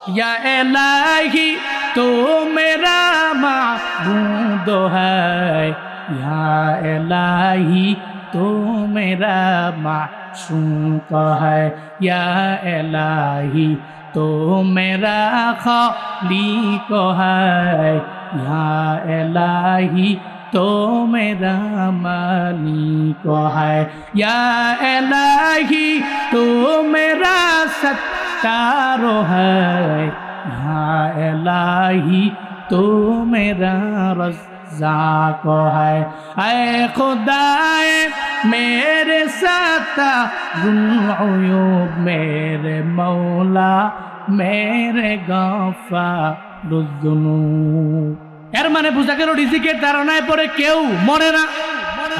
या इलाही तो मेरा माबूद है, या इलाही तो मेरा माशूक है, या इलाही तो मेरा खालिक है, या इलाही तो मेरा मालिक है, या इलाही तो मेरा सत्तार है, या इलाही तो मेरा रज़्ज़ाक़ है। ऐ खुदाए मेरे सत्तारुल-उयूब, मेरे मौला मेरे গাফফারুয-যুনূব। এর মানে বোঝা গেল রিজিকের ধারণায় পড়ে কেউ মরে না।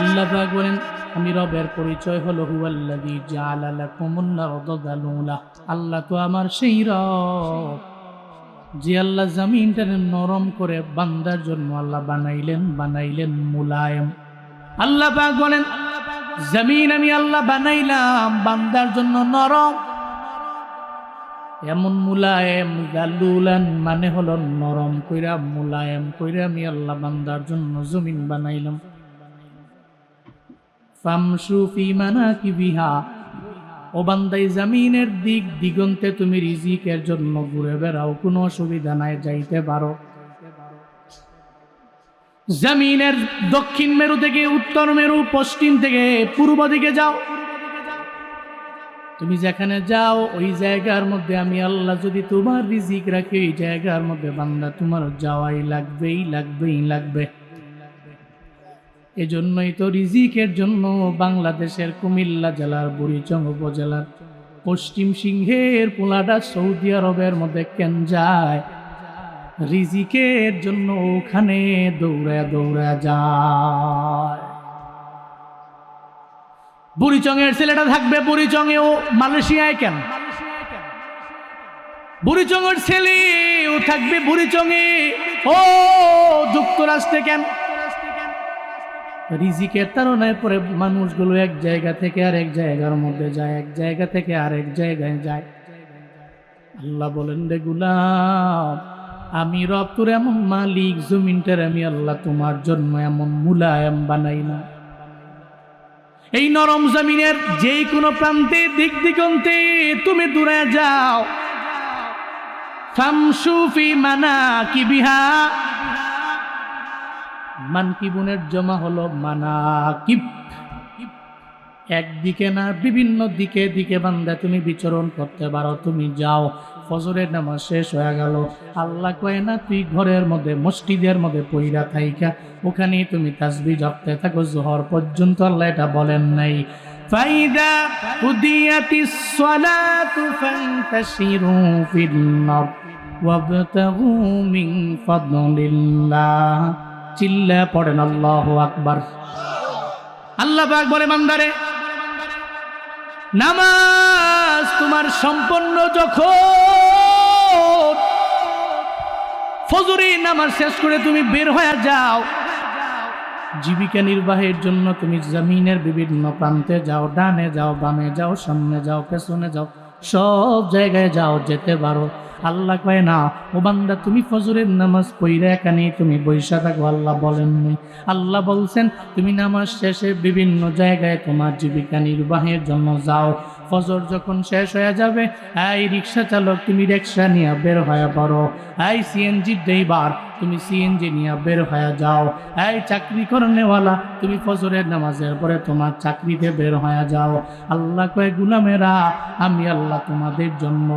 আল্লাহ পাক বলেন আমি রবের পরিচয় হলো হুয়াল্লাযী জাআলা লাকুমুল আরদা যালুলা। আল্লাহ তো আমার সেই রব যে আল্লাহ জমিনটাকে নরম করে বান্দার জন্য আল্লাহ বানাইলেন মুলায়ম। আল্লাহ পাক বলেন জমিন আমি আল্লাহ বানাইলাম বান্দার জন্য নরম, এমন মুলায়েম। জালুলান মানে হলো নরম কইরা মুলায়েম কইরা আমি আল্লাহ বান্দার জন্য জমিন বানাইলাম। ফামশু ফি মানাকিবিহা, ও বান্দাই জমিনের দিক দিগন্তে তুমি রিজিকের জন্য ঘুরে বেড়াও, কোনো অসুবিধা নাই, যাইতে পারো। জমিনের দক্ষিণ মেরু থেকে উত্তর মেরু, পশ্চিম থেকে পূর্ব দিকে যাও, তুমি যেখানে যাও ওই জায়গার মধ্যে আমি আল্লাহ যদি তোমার রিজিক রাখি, ওই জায়গার মধ্যে বান্দা তোমার যাওয়াই লাগবে। এজন্যই তো রিজিকের জন্য বাংলাদেশের কুমিল্লা জেলার বুড়িচং উপজেলার পশ্চিম সিংহের পোলাটা সৌদি আরবের মধ্যে কেন যায়? রিজিকের জন্য ওখানে দৌড়া যায়। বুড়িচংয়ের ছেলেটা থাকবে বুড়িচংয়ে, ও মালয়েশিয়ায় কেন? বুড়িচংয়ের ছেলে ও থাকবে বুড়িচংয়ে, ও যুক্তরাষ্ট্রে কেন? রিজিকের তাড়নায় পরে মানুষগুলো এক জায়গা থেকে আরেক জায়গার মধ্যে যায়, এক জায়গা থেকে আরেক জায়গায় যায়। আল্লাহ বলেন রে গোলাম, আমি রব তোর এমন মালিক, জমিনটার আমি আল্লাহ তোমার জন্য এমন মুলায়ম বানাইলাম। এই নরম জমিনের যেই কোনো প্রান্তে দিক দিগন্তে তুমি দূরে যাও। ফামশু ফি মানাকিবিহা, মানকিবুনের জমা হলো মানাকিব, একদিকে না বিভিন্ন দিকে দিকে বান্দা তুমি বিচরণ করতে পারো। তুমি যাও, ফজরের নামাজ শেষ হয়ে গেল, আল্লাহ কয় না তুই ঘরের মধ্যে মসজিদের মধ্যে পইরা থাইকা ওখানেই তুমি তাসবিহ জপতে থাকো জোহর পর্যন্ত? আল্লাহ এটা বলেন নাই? ফাইদা কুদিয়াতিস সালাতু ফান্তাশিরু ফিল আরদ ওয়াবতাগু মিন ফাদলিল্লাহ। চিল্লা পড়েন আল্লাহু আকবার। আল্লাহ পাক বলে বান্দারে, নামাজ তোমার সম্পন্ন যখন, ফজরের নামাজ শেষ করে তুমি বের হয়ে যাও, জীবিকা নির্বাহের জন্য তুমি জমিনের বিভিন্ন প্রান্তে যাও, ডানে যাও, বামে যাও, সামনে যাও, পেছনে যাও, সব জায়গায় যাও, যেতে পারো। আল্লাহ কয় না ও বান্দা তুমি ফজরের নামাজ পড়ে এখানে তুমি বৈশা থাকো। আল্লাহ বলেননি, আল্লাহ বলছেন তুমি নামাজ শেষে বিভিন্ন জায়গায় তোমার জীবিকা নির্বাহের জন্য যাও। ফজর যখন শেষ হয়ে যাবে, এই রিক্সা চালক তুমি রিক্সা নিয়ে বের হয়ে পড়ো, এই সিএনজি ড্রাইভার তুমি সিএনজি নিয়ে বের হয়ে যাও, এই চাকরি করনেওয়ালা তুমি ফজরের নামাজের পরে তোমার চাকরিতে বের হয়ে যাও। আল্লাহ কয় গোলামেরা, আমি আল্লাহ তোমাদের জন্য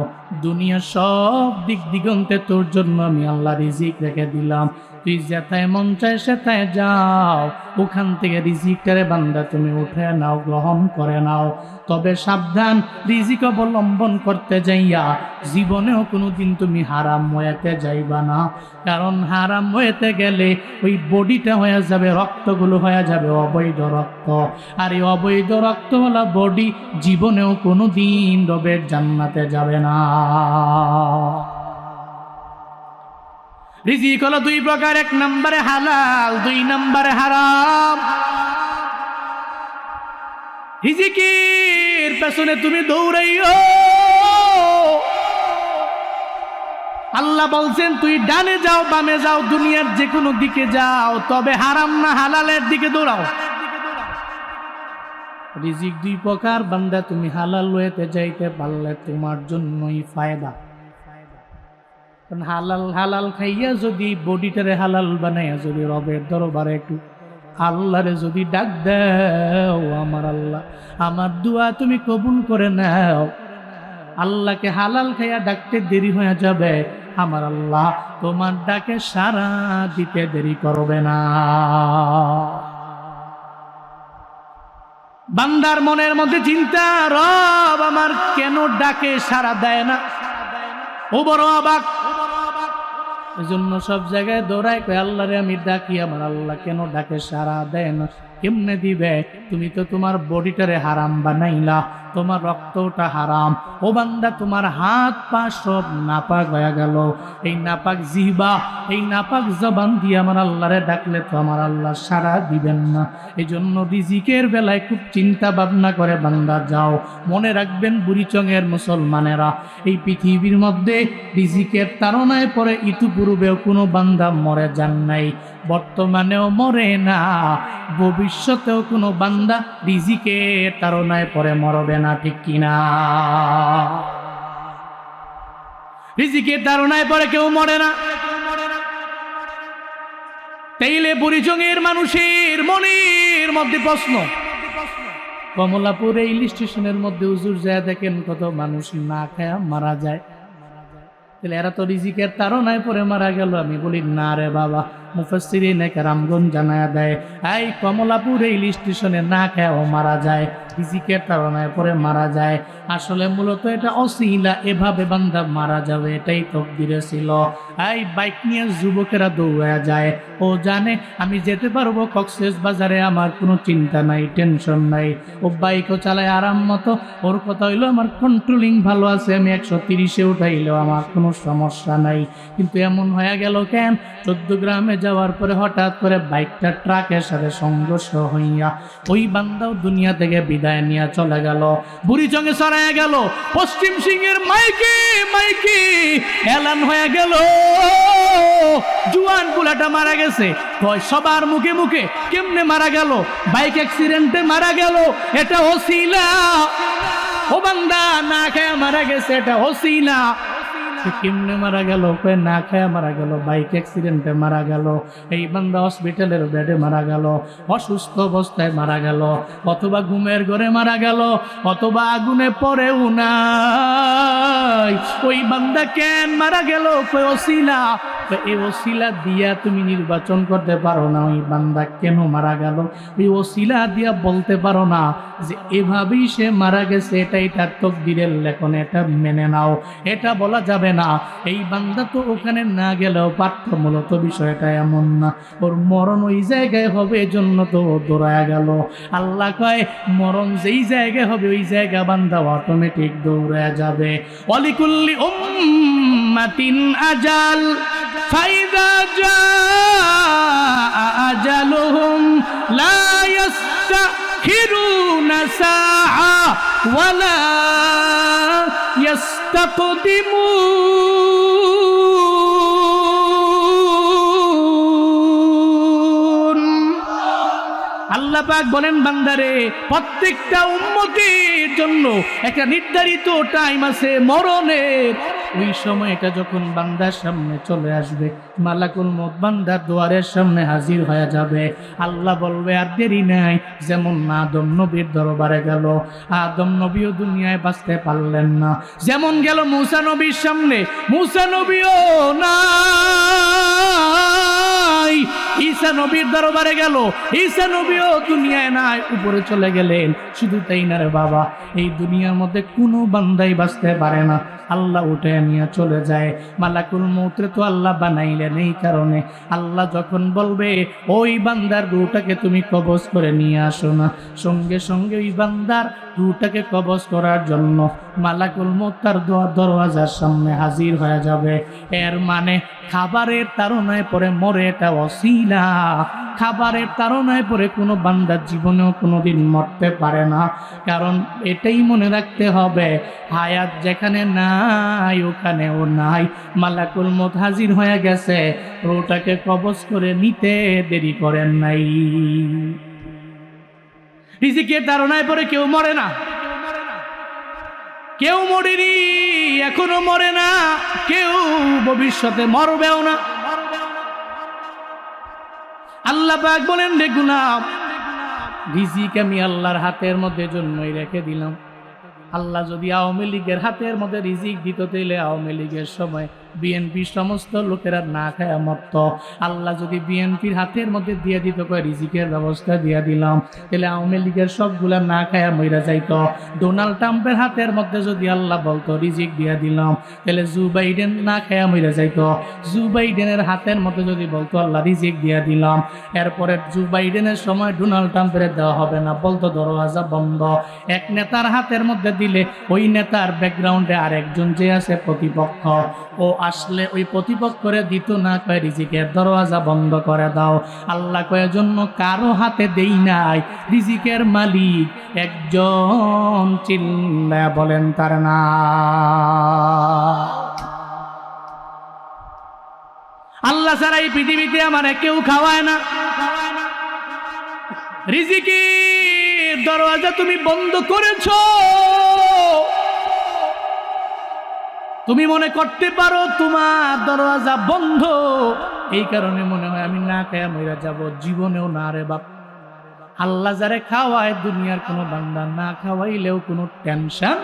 দুনিয়ার সব দিক দিগন্তে তোর জন্য আমি আল্লাহ রিজিক রেখে দিলাম। তুই যেথায় মন চায় সেথায় যাও, ওখান থেকে রিজিকটারে বান্দা তুমি উঠে নাও, গ্রহণ করে নাও। তবে সাবধান, রিজিক অবলম্বন করতে যাইয়া জীবনেও কোনোদিন তুমি হারাম হয়েতে যাইবা না। কারণ হারাম হয়েতে গেলে ওই বডিটা হয়ে যাবে, রক্তগুলো হয়ে যাবে অবৈধ রক্ত, আর এই অবৈধ রক্তওয়ালা বডি জীবনেও কোনোদিন রবের জান্নাতে যাবে না। রিজিক হলো দুই প্রকার, এক নম্বরে হালাল, দুই নম্বরে হারাম। রিজিকের পেছনে তুমি দৌড়াইও, আল্লাহ বলছেন তুই ডানে যাও বামে যাও দুনিয়ার যে কোনো দিকে যাও, তবে হারাম না হালালের দিকে দৌড়াও। রিজিক দুই প্রকার, বান্দা তুমি হালাল ওয়েতে যাইতে পারলে তোমার জন্যই ফায়দা। কারণ হালাল হালাল খাইয়া যদি বডিটারে হালাল বানাইয়া যদি রবের দরবারে একটু আল্লাহরে যদি ডাক দাও, আমার আল্লাহ আমার দোয়া তুমি কবুল করে নাও। আল্লাহকে হালাল খাইয়া ডাকতে দেরি হয়ে যাবে, আমার আল্লাহ তোমার ডাকে সাড়া দিতে দেরি করবে না। বান্দার মনের মধ্যে চিন্তা, রব আমার কেন ডাকে সাড়া দেয় না, ও বড় অবাক। এজন্য সব জায়গায় দৌড়ায় কয় আল্লাহরে আমি ডাকি, আমার আল্লাহ কেন ডাকে সাড়া দেয় না। কেমনে দিবে? তুমি তো তোমার বডিটারে হারাম বানাইলা, তোমার রক্তটা হারাম। ও বান্দা তোমার হাত পা সব নাপাক হয়ে গেল, এই নাপাক জিহ্বা এই নাপাক জবান দিয়ে আমার আল্লাহরে ডাকলে তো আমার আল্লাহ সাড়া দিবেন না। এই জন্য রিজিকের বেলায় খুব চিন্তা ভাবনা করে বান্দা যাও। মনে রাখবেন বুড়িচংয়ের মুসলমানেরা, এই পৃথিবীর মধ্যে রিজিকের তাড়নায় পরে ইতিপূর্বেও কোনো বান্দা মরে যান নাই, বর্তমানেও মরে না, ভবিষ্যতেও কোনো বান্দা রিজিকের তাড়নায় পরে মরবে না, ঠিক কিনা? রিজিকের তাড়নায় পরে কেউ মরে না। তাইলে বুড়িচংয়ের মানুষের মনের মধ্যে প্রশ্ন, কমলাপুর রেল স্টেশনের মধ্যে হুজুর যায় দেখেন কত মানুষ না খায়া মারা যায়, তাহলে এরা তো রিজিকের তাড়নায় পরে মারা গেল। আমি বলি না রে বাবা, মুফাসসিরিন কেরামগণ জানায়া দেয় এই কমলাপুর রেল স্টেশনে না খায়াও মারা যায়, রিজিকের তাড়নায় পরে মারা যায়। আসলে মূলত এটা অসিলা, এভাবে বান্দা মারা যাবে এটাই তকদিরে ছিল। এই বাইক নিয়ে যুবকেরা দৌড়ায়া যায়, ও জানে আমি যেতে পারবো কক্সেস বাজারে, আমার কোনো চিন্তা নাই, টেনশন নাই। ও বাইকও চালায় আরাম মতো, ওর কথা হইলো আমার কন্ট্রোলিং ভালো আছে, আমি 130-এ উঠাইলেও আমার কোনো সমস্যা নাই। কিন্তু এমন হয়ে গেল কেন? 14 গ্রামে যাওয়ার পরে হঠাৎ করে বাইকটা ট্রাকের সাথে সংঘর্ষ হইয়া ওই বান্দাও দুনিয়া থেকে বিদায় নিয়ে চলে গেল। বুড়িচংয়ে ছড়ায় গেল, পশ্চিম সিংহের মাইকে মাইকে এলান হয়ে গেল, জুয়ান পুলাটা মারা গেছে। সবার মুখে মুখে কেমনে মারা গেল? বাইক অ্যাক্সিডেন্টে মারা গেল, এটা ওসিলা। ও বান্দা না খেয়ে মারা গেছে, এটা ওসিলা। কেমনে মারা গেল? না খায়া মারা গেল, বাইক অ্যাক্সিডেন্টে মারা গেল, এই বান্দা হসপিটালের বেডে মারা গেল, অসুস্থ অবস্থায় মারা গেল, অথবা ঘুমের ঘরে মারা গেল, অথবা আগুনে পড়েও নাই। ওই বান্দা কেন মারা গেল? কই ওসিলা। এই ওসিলা দিয়া তুমি নির্বাচন করতে পারো না ওই বান্দা কেন মারা গেল, ওই ওসিলা দিয়া বলতে পারো না যে এভাবেই সে মারা গেছে, এটাই তার তকদিরের লেখন, এটা মেনে নাও, এটা বলা যাবে না। এই বান্দা তো ওখানে না গেলেও পারত, মূলত বিষয়টা এমন না, ওর মরণ ওই জায়গায় হবে, এজন্য তো ও দৌড়ায় গেল। আল্লাহ কয় মরণ যেই জায়গায় হবে ওই জায়গা বান্দা অটোমেটিক দৌড়ায় যাবে। ওয়ালিকুল্লি উম্মাতিন আজাল ফাইদা জাআ আজালুহুম লা ইস্তাখিরুনা সাআ ওয়ালা ইস্তাকদিমুন। আল্লাহ পাক বলেন বান্দারে, প্রত্যেকটা উম্মতের জন্য একটা নির্ধারিত টাইম আছে মরণের। ওই সময়টা যখন বান্দার সামনে চলে আসবে, মালাকুল মউত বান্দার দুয়ারের সামনে হাজির হয়ে যাবে। আল্লাহ বলবে আর দেরি নাই। যেমন আদম নবীর দরবারে গেল, আদম নবীও দুনিয়ায় বাঁচতে পারলেন না। যেমন গেল মূসা নবীর সামনে, মূসা নবীও নাই। ঈসা নবীর দরবারে গেল, ঈসা নবীও দুনিয়ায় নাই, উপরে চলে গেলেন। শুধু তাই না রে বাবা, এই দুনিয়ার মধ্যে কোনো বান্দাই বাঁচতে পারে না, আল্লাহ উঠে নিয়ে চলে যায়। মালাকুল মউতরে তো আল্লাহ বানাইলেন এই কারণে, আল্লাহ যখন বলবে ওই বান্দার রূহটাকে তুমি কবজ করে নিয়ে আসো না, সঙ্গে সঙ্গে ওই বান্দার রূহটাকে কবজ করার জন্য মালাকুল মউত তার দরওয়াজার সামনে হাজির হয়ে যাবে। এর মানে খাবারের তাড়নায় পরে মরে, এটা ওসিলা। খাবারের তাড়নায় পরে কোনো বান্দা জীবনেও কোনোদিন মরতে পারে না। কারণ এটাই মনে রাখতে হবে, হায়াত যেখানে নাই ওখানেও নাই। মালাকুল মউত হাজির হয়ে গেছে, রূহটাকে কবজ করে নিতে দেরি করেন নাই। রিজিকের তাড়নায় পরে কেউ মরে না, কেউ মরেনি, এখনো মরে না, কেউ ভবিষ্যতে মরবেও না। আল্লাহ পাক বলেন, রে গোলাম, রিজিক আমি আল্লাহর হাতের মধ্যে জন্যই রেখে দিলাম। আল্লাহ যদি আওয়ামী লীগের হাতের মধ্যে রিজিক দিত, তাহলে আওয়ামী লীগের সময় বিএনপির সমস্ত লোকেরা না খায় মরত। আল্লাহ যদি বিএনপির হাতের মধ্যে দিয়ে দিত, কয় রিজিকের ব্যবস্থা দিয়ে দিলাম, তাহলে আওয়ামী লীগের সবগুলা না খায়া মইরা যাইত। ডোনাল্ড ট্রাম্পের হাতের মধ্যে যদি আল্লাহ বলতো রিজিক দিয়ে দিলাম, তাহলে জো বাইডেন না খায়া মইরা যাইত। জো বাইডেনের হাতের মধ্যে যদি বলতো আল্লাহ রিজিক দিয়ে দিলাম, এরপরে জো বাইডেনের সময় ডোনাল্ড ট্রাম্পের দেওয়া হবে না, বলতো দরওয়াজা বন্ধ। এক নেতার হাতের মধ্যে দিলে ওই নেতার ব্যাকগ্রাউন্ডে আরেকজন যে আছে প্রতিপক্ষ, ও আসলে ওই প্রতিপক্ষরে দিত না, কয় রিজিকের দরওয়াজা বন্ধ করে দাও। আল্লাহ কয় জন্য কারো হাতে দেই নাই, রিজিকের মালিক একজন, চিল্লায়া বলেন তার না। আল্লাহ ছাড়া এই পৃথিবীতে আমার কেউ খাওয়ায় না। রিজিকের দরওয়াজা তুমি বন্ধ করেছো। তুমি মনে করতে পারো তোমার দরওয়াজা বন্ধ, এই কারণে মনে হয় আমি না খায়া মইরা যাব। জীবনেও না রে বাপ। আল্লাহ যারে খাওয়ায়, দুনিয়ার কোনো বান্দা না খাওয়াইলেও কোনো টেনশন।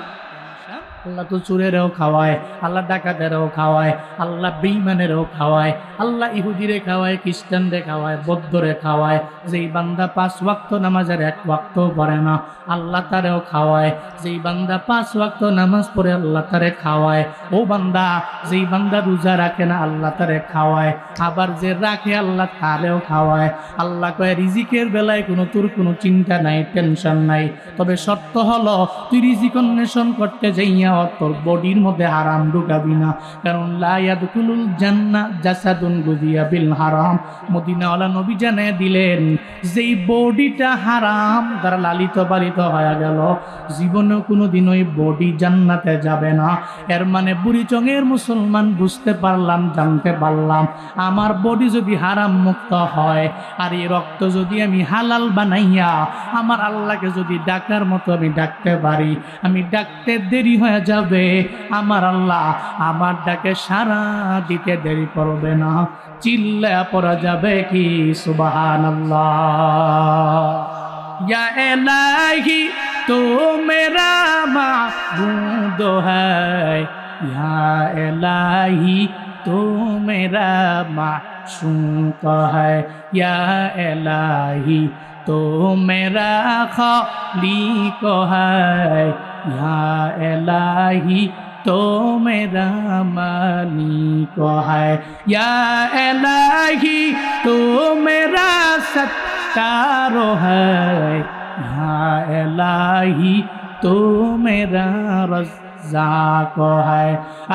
আল্লাহ তো চোরেরও খাওয়ায়, আল্লাহ ডাকাতেরও খাওয়ায়, আল্লাহ বেঈমানেরও খাওয়ায়, আল্লাহ ইহুদিরে খাওয়ায়, খ্রিস্টানরে খাওয়ায়, বৌদ্ধরে খাওয়ায়। যেই বান্দা 5 ওয়াক্ত নামাজের 1 ওয়াক্তও পড়ে না, আল্লাহ তারেও খাওয়ায়। যেই বান্দা 5 ওয়াক্ত নামাজ পড়ে, আল্লাহ তারে খাওয়ায়। ও বান্দা, যেই বান্দা রোজা রাখে না, আল্লাহ তারে খাওয়ায়। আবার যে রাখে, আল্লাহ তারেও খাওয়ায়। আল্লাহ কয় রিজিকের বেলায় তোর কোনো চিন্তা নাই, টেনশন নাই। তবে শর্ত হলো, তুই রিজিক অন্বেষণ করতে যাইয়া তোর বডির মধ্যে হারাম ঢুকাবি না। কারণ লা ইয়াদখুলুল জান্নাহ জাসাদুন গুযিয়া বিল হারাম। মদিনাওয়ালা নবী জানিয়ে দিলেন, যেই বডিটা হারাম দ্বারা লালিত পালিত হয়ে গেল, জীবনেও কোনোদিন ওই বডি জান্নাতে যাবে না। এর মানে বুড়িচঙের মুসলমান বুঝতে পারলাম, জানতে পারলাম, আমার বডি যদি হারাম মুক্ত হয়, আর এই রক্ত যদি আমি হালাল বানাইয়া আমার আল্লাহকে যদি ডাকার মতো আমি ডাকতে পারি, আমি ডাকতে দেরি হয়ে যাবে, আমার আল্লাহ আমার ডাকে সাড়া দিতে দেরি করবে না। চিল্লায়া পড়া যাবে কি সুবহানাল্লাহ। ইয়া ইলাহি তো মেরা মাবুদ হ্যায়, ইয়া ইলাহি তো মেরা মাশূক হ্যায়, ইয়া ইলাহি তো মেরা খালিক হ্যায়, या इलाही तो मेरा मालिक है, या इलाही तो मेरा सत्तार है, या इलाही तो मेरा रज़्ज़ाक़ है।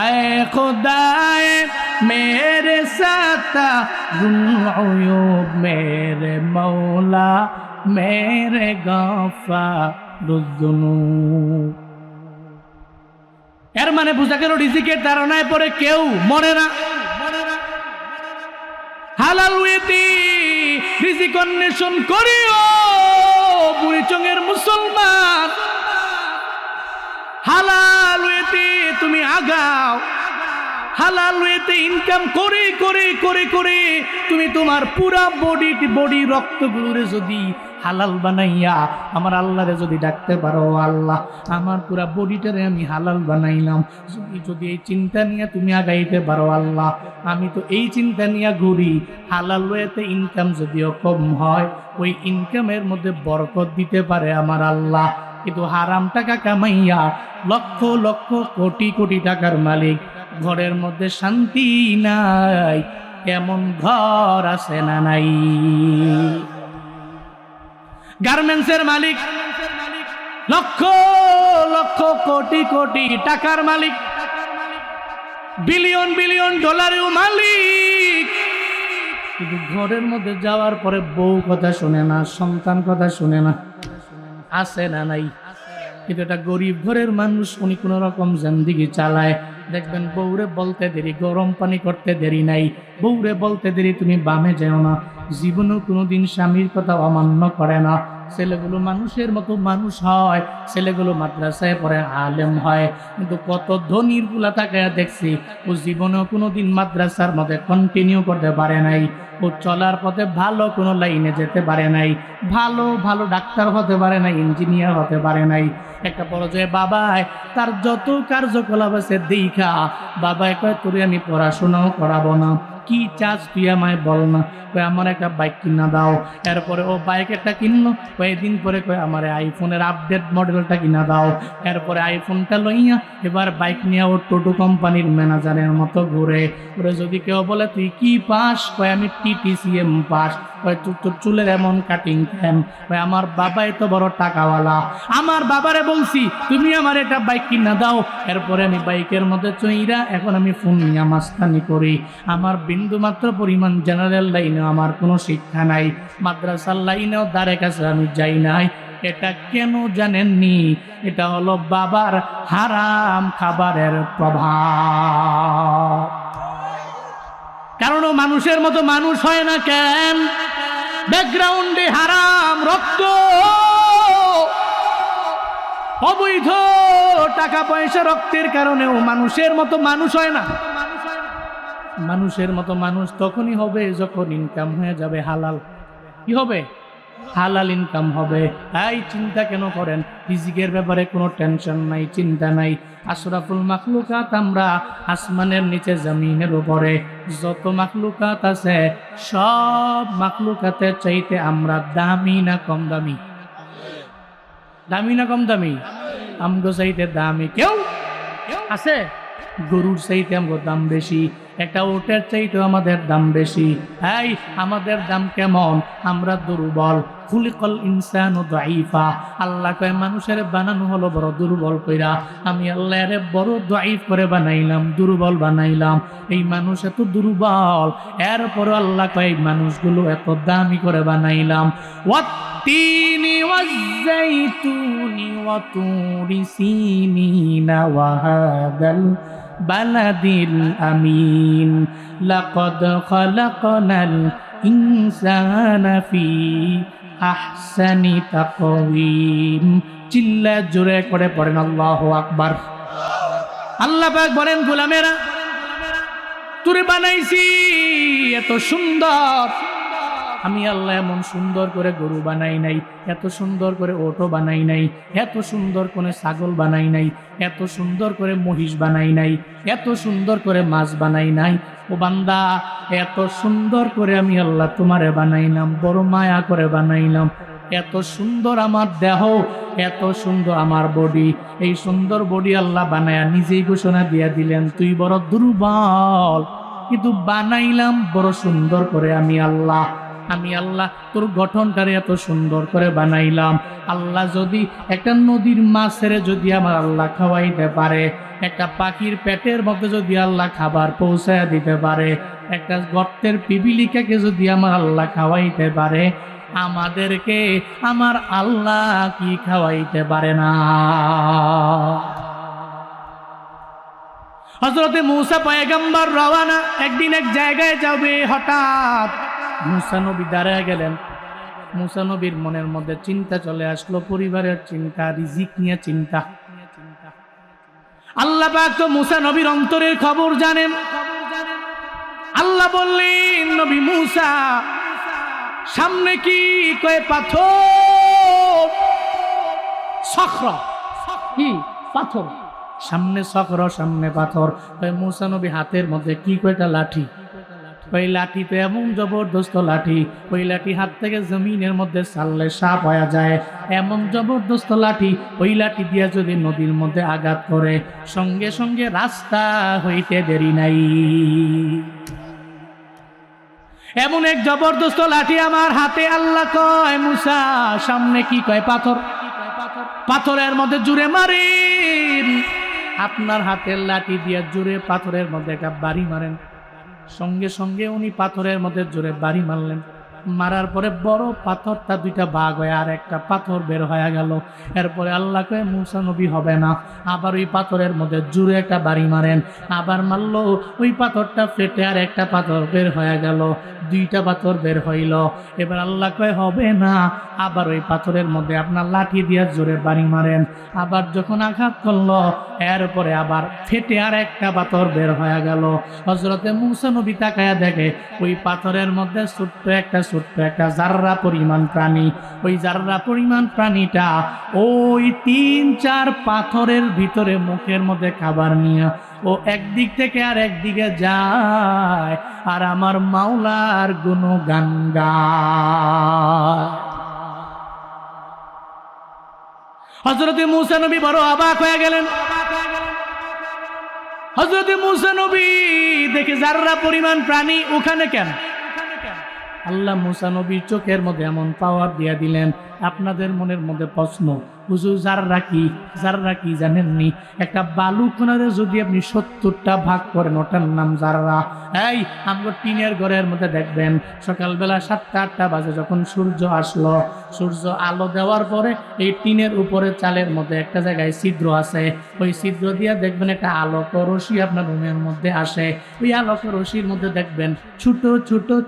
ऐ खुदाए मेरे साथ ज़ुल्ऊयूब, मेरे मौला मेरे गफ़ार। এর মানে বুঝা গেল রিজিকের ধারণায় পরে কেউ মরে না। হালাল ওয়েতে রিজিক অন্বেষণ করিও বুড়িচঙের মুসলমান। হালাল ওয়েতে তুমি আগাও, হালাল ওয়েতে ইনকাম করে করে করে করে তুমি তোমার পুরা বডি রক্তগুলোরে যদি হালাল বানাইয়া আমার আল্লাহরে যদি ডাকতে পারো, আল্লাহ আমার পুরা বডিটারে আমি হালাল বানাইলাম, যদি এই চিন্তা নিয়ে তুমি আগাইতে পারো, আল্লাহ আমি তো এই চিন্তা নিয়ে ঘুরি, হালাল ওয়েতে ইনকাম যদিও কম হয়, ওই ইনকামের মধ্যে বরকত দিতে পারে আমার আল্লাহ। কিন্তু হারাম টাকা কামাইয়া লক্ষ লক্ষ কোটি কোটি টাকার মালিক, ঘরের মধ্যে শান্তি নাই, এমন ঘর আছে না নাই? গার্মেন্টসের মালিক লক্ষ লক্ষ কোটি কোটি টাকার মালিক, বিলিয়ন বিলিয়ন ডলারের মালিক, কিন্তু ঘরের মধ্যে যাওয়ার পরে বউ কথা শুনে না, সন্তান কথা শুনে না। আছে না নাই? কিন্তু এটা গরিব ঘরের মানুষ, উনি কোনো রকম জিন্দেগি চালায়। দেখবেন বউরে বলতে দেরি, গরম পানি করতে দেরি নাই, বউরে বলতে দেরি তুমি বামে যেও না। জীবনেও কোনোদিন স্বামীর কথা অমান্য করে না। ছেলেগুলো মানুষের মতো মানুষ হয়, ছেলেগুলো মাদ্রাসায় পড়ে আলেম হয়, কিন্তু কত ধনীর গুলা তাকায় দেখছি ও জীবনেও কোনোদিন মাদ্রাসার মধ্যে কন্টিনিউ করতে পারে নাই। ও চলার পথে ভালো কোনো লাইনে যেতে পারে নাই, ভালো ভালো ডাক্তার হতে পারে নাই, ইঞ্জিনিয়ার হতে পারে নাই। একটা পর্যায়ে বাবায় তার যত কার্যকলাপ আছে দেখা বাবায় কয় তোরে আমি পড়াশোনাও করাবো না, কি চাস তুই আমায় বল না। কয় আমার একটা বাইক কিনা দাও। এরপরে ও বাইক একটা কিনলো, কয়েকদিন পরে কয় আমার আইফোনের আপডেট মডেলটা কিনা দাও। এরপরে আইফোনটা লইয়া এবার বাইক নিয়ে ও টোটো কোম্পানির ম্যানেজারের মতো ঘুরে ঘুরে। যদি কেউ বলে তুই কি পাস, কয় আমি TTCM পাস। কয় তোর চুলের এমন কাটিং কেন? কয় আমার বাবা এত বড় টাকাওয়ালা, আমার বাবারে বলছি তুমি আমার একটা বাইক কিনা দাও। এরপরে আমি বাইকের মধ্যে চইরা এখন আমি ফোন নিয়ে মাস্তানি করি। আমার বিন্দু মাত্র পরিমাণ জেনারেল লাইনে আমার কোনো শিক্ষা নাই, মাদ্রাসার লাইনেও দ্বারে কাছে আমি যাই নাই। এটা কেন জানেননি? এটা হলো বাবার হারাম খাবারের প্রভাব। কারণ ও মানুষের মতো মানুষ হয় না কেন? ব্যাকগ্রাউন্ডে হারাম রক্ত, অবৈধ টাকা পয়সা রক্তের কারণেও মানুষের মতো মানুষ হয় না। মানুষের মতো মানুষ তখনই হবে যখন ইনকাম হয়ে যাবে হালাল। কি হবে? হালাল ইনকাম হবে। এই চিন্তা কেন করেন? রিজিকের ব্যাপারে কোনো টেনশন নাই, চিন্তা নাই। আশরাফুল মাখলুকাত আমরা, আসমানের নিচে জমিনের উপরে যত মাখলুকাত আছে সব মাখলুকাতের চাইতে আমরা দামি না কম দামি? দামি না কম দামি? আমগো চাইতে দামি কেউ আছে? গরুর চাইতে আমগো দাম বেশি, একটা ওটের চাইতে আমাদের দাম বেশি। এই আমাদের দাম কেমন? আমরা দুর্বল। খুলিকাল ইনসানু দাঈফা। আল্লাহ কয় মানুষের বানানো হলো বড় দুর্বল কইরা। আমি আল্লাহ এর বড় দাঈফ করে বানাইলাম, দুর্বল বানাইলাম। এই মানুষ এত দুর্বল, এরপর আল্লাহ কয় এই মানুষগুলো এত দামি করে বানাইলাম। ওয়াত্তিনি ওয়াজ্জাইতুনি ওয়া তুরি সিনিনা ওয়া হাদাল বালাদিল আমিন লাকাদ খালাকনাল ইনসানা ফি আহসানি তাকওয়িম। চিল্লা জোরে করে পড়েন আল্লাহু আকবার। আল্লাহ পাক বলেন গোলামেরা তোরে বানাইছি এত সুন্দর। আমি আল্লাহ এমন সুন্দর করে গরু বানাই নাই, এত সুন্দর করে ওটো বানাই নাই, এত সুন্দর করে ছাগল বানাই নাই, এত সুন্দর করে মহিষ বানাই নাই, এত সুন্দর করে মাছ বানাই নাই। ও বান্দা এত সুন্দর করে আমি আল্লাহ তোমারে বানাইলাম, বড় মায়া করে বানাইলাম। এত সুন্দর আমার দেহ, এত সুন্দর আমার বডি। এই সুন্দর বডি আল্লাহ বানায়া নিজেই ঘোষণা দিয়া দিলেন তুই বড় দুর্বল, কিন্তু বানাইলাম বড় সুন্দর করে আমি আল্লাহ। আমি আল্লাহ তোর গঠনটারে এত সুন্দর করে বানাইলাম। আল্লাহ যদি একটা নদীর মাছের যদি আমার আল্লাহ খাওয়াইতে পারে, একটা পাখির পেটের মধ্যে যদি আল্লাহ খাবার পৌঁছায় দিতে পারে, একটা গর্তের পিপিলিকাকে যদি আমার আল্লাহ খাওয়াইতে পারে, আমাদেরকে আমার আল্লাহ কি খাওয়াইতে পারে না? হযরতে মূসা পয়গম্বর রওনা একদিন এক জায়গায় যাবে। হঠাৎ মূসা নবী দাঁড়ায় গেলেন। মূসা নবীর মনের মধ্যে চিন্তা চলে আসলো, পরিবারের চিন্তা, রিজিক নিয়ে চিন্তা। আল্লাহ পাক তো মূসা নবীর অন্তরের খবর জানেন। আল্লাহ বললেন নবী মূসা সামনে কি? কয় পাথর, সখর। কি পাথর? সামনে সখর, সামনে পাথর। কয় মূসা নবী হাতের মধ্যে কি? কয়টা লাঠি। ওই লাঠি তো এমন জবরদস্ত লাঠি, ওই লাঠি হাত থেকে জমিনের মধ্যে ছাড়লে সাপ হয়ে যায়, এমন জবরদস্ত লাঠি। ওই লাঠি দিয়ে যদি নদীর মধ্যে আঘাত করে সঙ্গে সঙ্গে রাস্তা হইতে দেরি নাই। এমন এক জবরদস্ত লাঠি আমার হাতে। আল্লাহ কয় মূসা সামনে কি? কয় পাথর। পাথরের মধ্যে জুড়ে মারেন, আপনার হাতের লাঠি দিয়ে জুড়ে পাথরের মধ্যে একটা বাড়ি মারেন। সঙ্গে সঙ্গে উনি পাথরের মধ্যে জোরে বাড়ি মারলেন। মারার পরে বড় পাথরটা দুইটা ভাগ হয়ে আর একটা পাথর বের হয়ে গেল। এরপরে আল্লাহ কয়ে মুসা নবী হবে না, আবার ওই পাথরের মধ্যে জুড়ে একটা বাড়ি মারেন। আবার মারলো, ওই পাথরটা ফেটে আর একটা পাথর বের হয়ে গেল, দুইটা পাথর বের হইল। এবার আল্লাহ কয়ে হবে না, আবার ওই পাথরের মধ্যে আপনার লাঠি দিয়ে জোরে বাড়ি মারেন। আবার যখন আঘাত করলো, এরপরে আবার ফেটে আর একটা পাথর বের হয়ে গেল। হযরতে মুসা নবী তাকায়া দেখে ওই পাথরের মধ্যে ছোট্ট একটা জাররা পরিমাণ প্রাণী। ওই জাররা পরিমাণ প্রাণীটা ওই ৩-৪ পাথরের ভিতরে মুখের মধ্যে খাবার নিয়ে ও একদিক থেকে আর একদিকে যায় আর আমার মাওলার গুণগান গায়। হযরতে মুসা নবী বড় অবাক হয়ে গেলেন। হযরতে মুসা নবী দেখে জাররা পরিমাণ প্রাণী ওখানে কেন? আল্লাহ মুসা নবীর চোখের মধ্যে এমন পাওয়ার দিয়ে দিলেন। আপনাদের মনের মধ্যে প্রশ্ন, হুজুর জাররা কি জানেননি? একটা বালু কোনারে যদি আপনি 70টা ভাগ করেন ওটার নাম জাররা। এই আমরা টিনের ঘরের মধ্যে দেখবেন সকালবেলা 7টা-8টা বাজে যখন সূর্য আসলো, সূর্য আলো দেওয়ার পরে এই টিনের উপরে চালের মধ্যে একটা জায়গায় ছিদ্র আছে, ওই ছিদ্র দিয়ে দেখবেন একটা আলোক রশ্মি আপনার রুমের মধ্যে আসে। ওই আলোক রশ্মির মধ্যে দেখবেন ছোট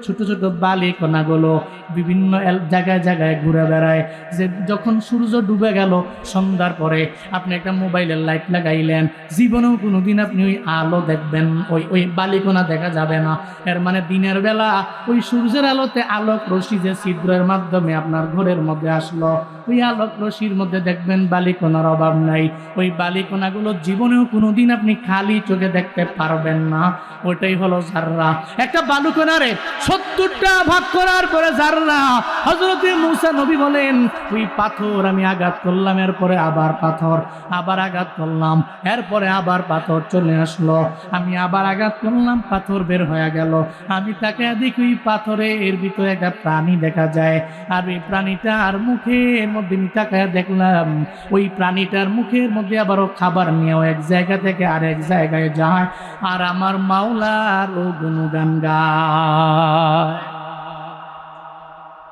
ছোট বালি কণাগুলো বিভিন্ন জায়গায় ঘুরে বেড়ায়। যে যখন সূর্য ডুবে গেল সন্ধ্যার পরে আপনি একটা মোবাইলের লাইট লাগাইলেন, জীবনেও কোনোদিন আপনি ওই আলো দেখবেন, ওই বালিকণা দেখা যাবে না। এর মানে দিনের বেলা ওই সূর্যের আলোতে আলোক রশ্মি যে ছিদ্রের মাধ্যমে আপনার ঘরের মধ্যে আসলো, ওই আলোক রশ্মির মধ্যে দেখবেন বালিকণার অভাব নাই। ওই বালিকণাগুলো জীবনেও কোনোদিন আপনি খালি চোখে দেখতে পারবেন না। ওইটাই হলো জাররা। একটা বালুকণারে 70টা ভাগ করার পরে জাররা। হযরতে মুসা নবী বলেন ওই পাথর আমি আঘাত করলাম, এরপরে আবার পাথর, আবার আঘাত করলাম, এরপরে আবার পাথর চলে আসলো, আমি আবার আঘাত করলাম, পাথর বের হয়ে গেল। আমি তাকে দেখি ওই পাথরের ভিতরে একটা প্রাণী দেখা যায়। আর ওই প্রাণীটার মুখের মধ্যে আমি তাকায় দেখলাম ওই প্রাণীটার মুখের মধ্যে আবারও খাবার নিয়েও এক জায়গা থেকে আরেক জায়গায় যায় আর আমার মাওলার ও গুণগান গায়।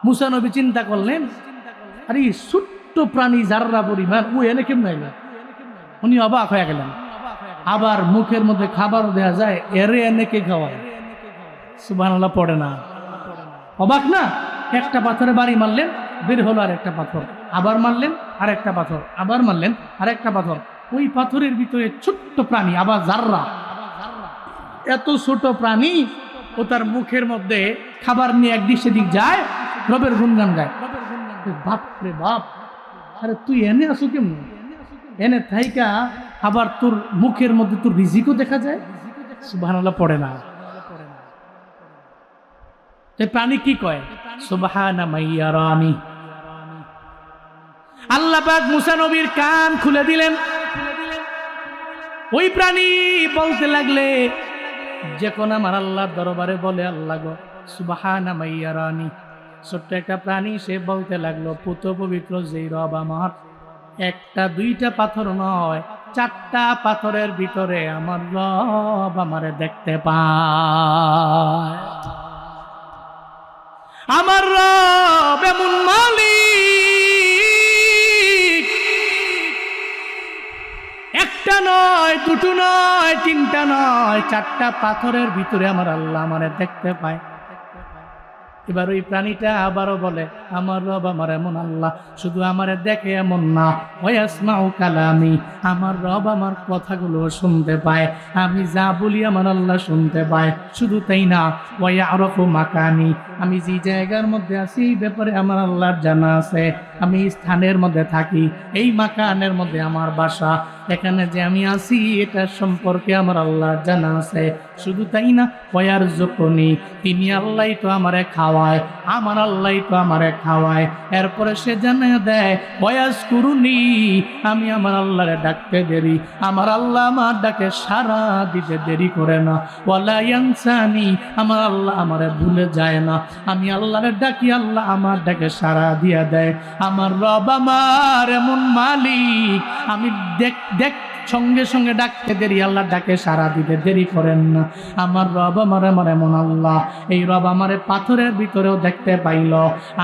মুসা নবী চিন্তা করলেন, আরে ছোট্ট প্রাণী জাররা পরিমাণ ও এনে কেমন এলো? উনি অবাক হয়ে গেলেন। আবার মুখের মধ্যে খাবার দেওয়া যায়, এরে এনে কে খাওয়ায়? সুবহানাল্লাহ পড়ে না? অবাক না? একটা পাথরে বাড়ি মারলেন, বের হলো আর একটা পাথর, আবার মারলেন আর একটা পাথর, আবার মারলেন আর একটা পাথর। ওই পাথরের ভিতরে ছোট্ট প্রাণী, আবার জাররা, এত ছোট প্রাণী ও তার মুখের মধ্যে খাবার নিয়ে একদিক সেদিক যায়, রবের গুণগান গায়। বাপ রে বাপ, আরে তুই এনে আসো কেমন? এনে থাইকা আবার তোর মুখের মধ্যে তোর রিজিকও দেখা যায়। সুবহানাল্লাহ পড়ে না? প্রাণী কি কয়? সুবহানা মাইয়ারানি। আল্লাহ পাক মুসা নবীর কান খুলে দিলেন। ওই প্রাণী বলতে লাগলে যখন আমার আল্লাহর দরবারে বলে আল্লাহ গো সুবহানা মাইয়ারানি, ছোট্ট একটা প্রাণী সে বলতে লাগলো পুত পবিত্র যেই রব আমার, একটা দুইটা পাথর নয় 4টা পাথরের ভিতরে আমার রব আমারে দেখতে পায়। আমার রব এমন মালিক, একটা নয়, দুটো নয়, 3টা নয়, 4টা পাথরের ভিতরে আমার আল্লাহ আমারে দেখতে পায়। এবার ওই প্রাণীটা আবারও বলে আমার রব আমার এমন আল্লাহ, শুধু আমারে দেখে এমন না, ওয়াসমাউ কালামি, আমার রব আমার কথাগুলো শুনতে পায়, আমি যা বলি আমার আল্লাহ শুনতে পায়। শুধু তাই না, ওয়ায়ারফু মাকানি, আমি যে জায়গার মধ্যে আছি এই ব্যাপারে আমার আল্লাহর জানা আছে। আমি স্থানের মধ্যে থাকি, এই মাকানের মধ্যে আমার বাসা, এখানে যে আমি আছি এটা সম্পর্কে আমার আল্লাহর জানা আছে। শুধু তাই না, ওয়ারযুকুনি, তিনি আল্লাহই তো আমারে খাওয়ায়, আমার আল্লাহই তো আমারে খাওয়ায়। এরপরে সে জানিয়ে দেয় ওয়াজকুরুনি, আমি আমার আল্লাহরে ডাকতে দেরি, আমার আল্লাহ আমার ডাকে সাড়া দিতে দেরি করে না। ওয়ালা ইয়ানসানি, আমার আল্লাহ আমারে ভুলে যায় না। আমি আল্লাহরে ডাকি, আল্লাহ আমার ডাকে সাড়া দিয়া দেয়। আমার রব আমার এমন মালিক, আমি দেখ সঙ্গে সঙ্গে ডাকতে দেরি, আল্লাহ ডাকে সারা দিতে দেরি করেন না। আমার রব আমার এমন আল্লাহ, এই রব আমারে পাথরের ভিতরেও দেখতে পাইল,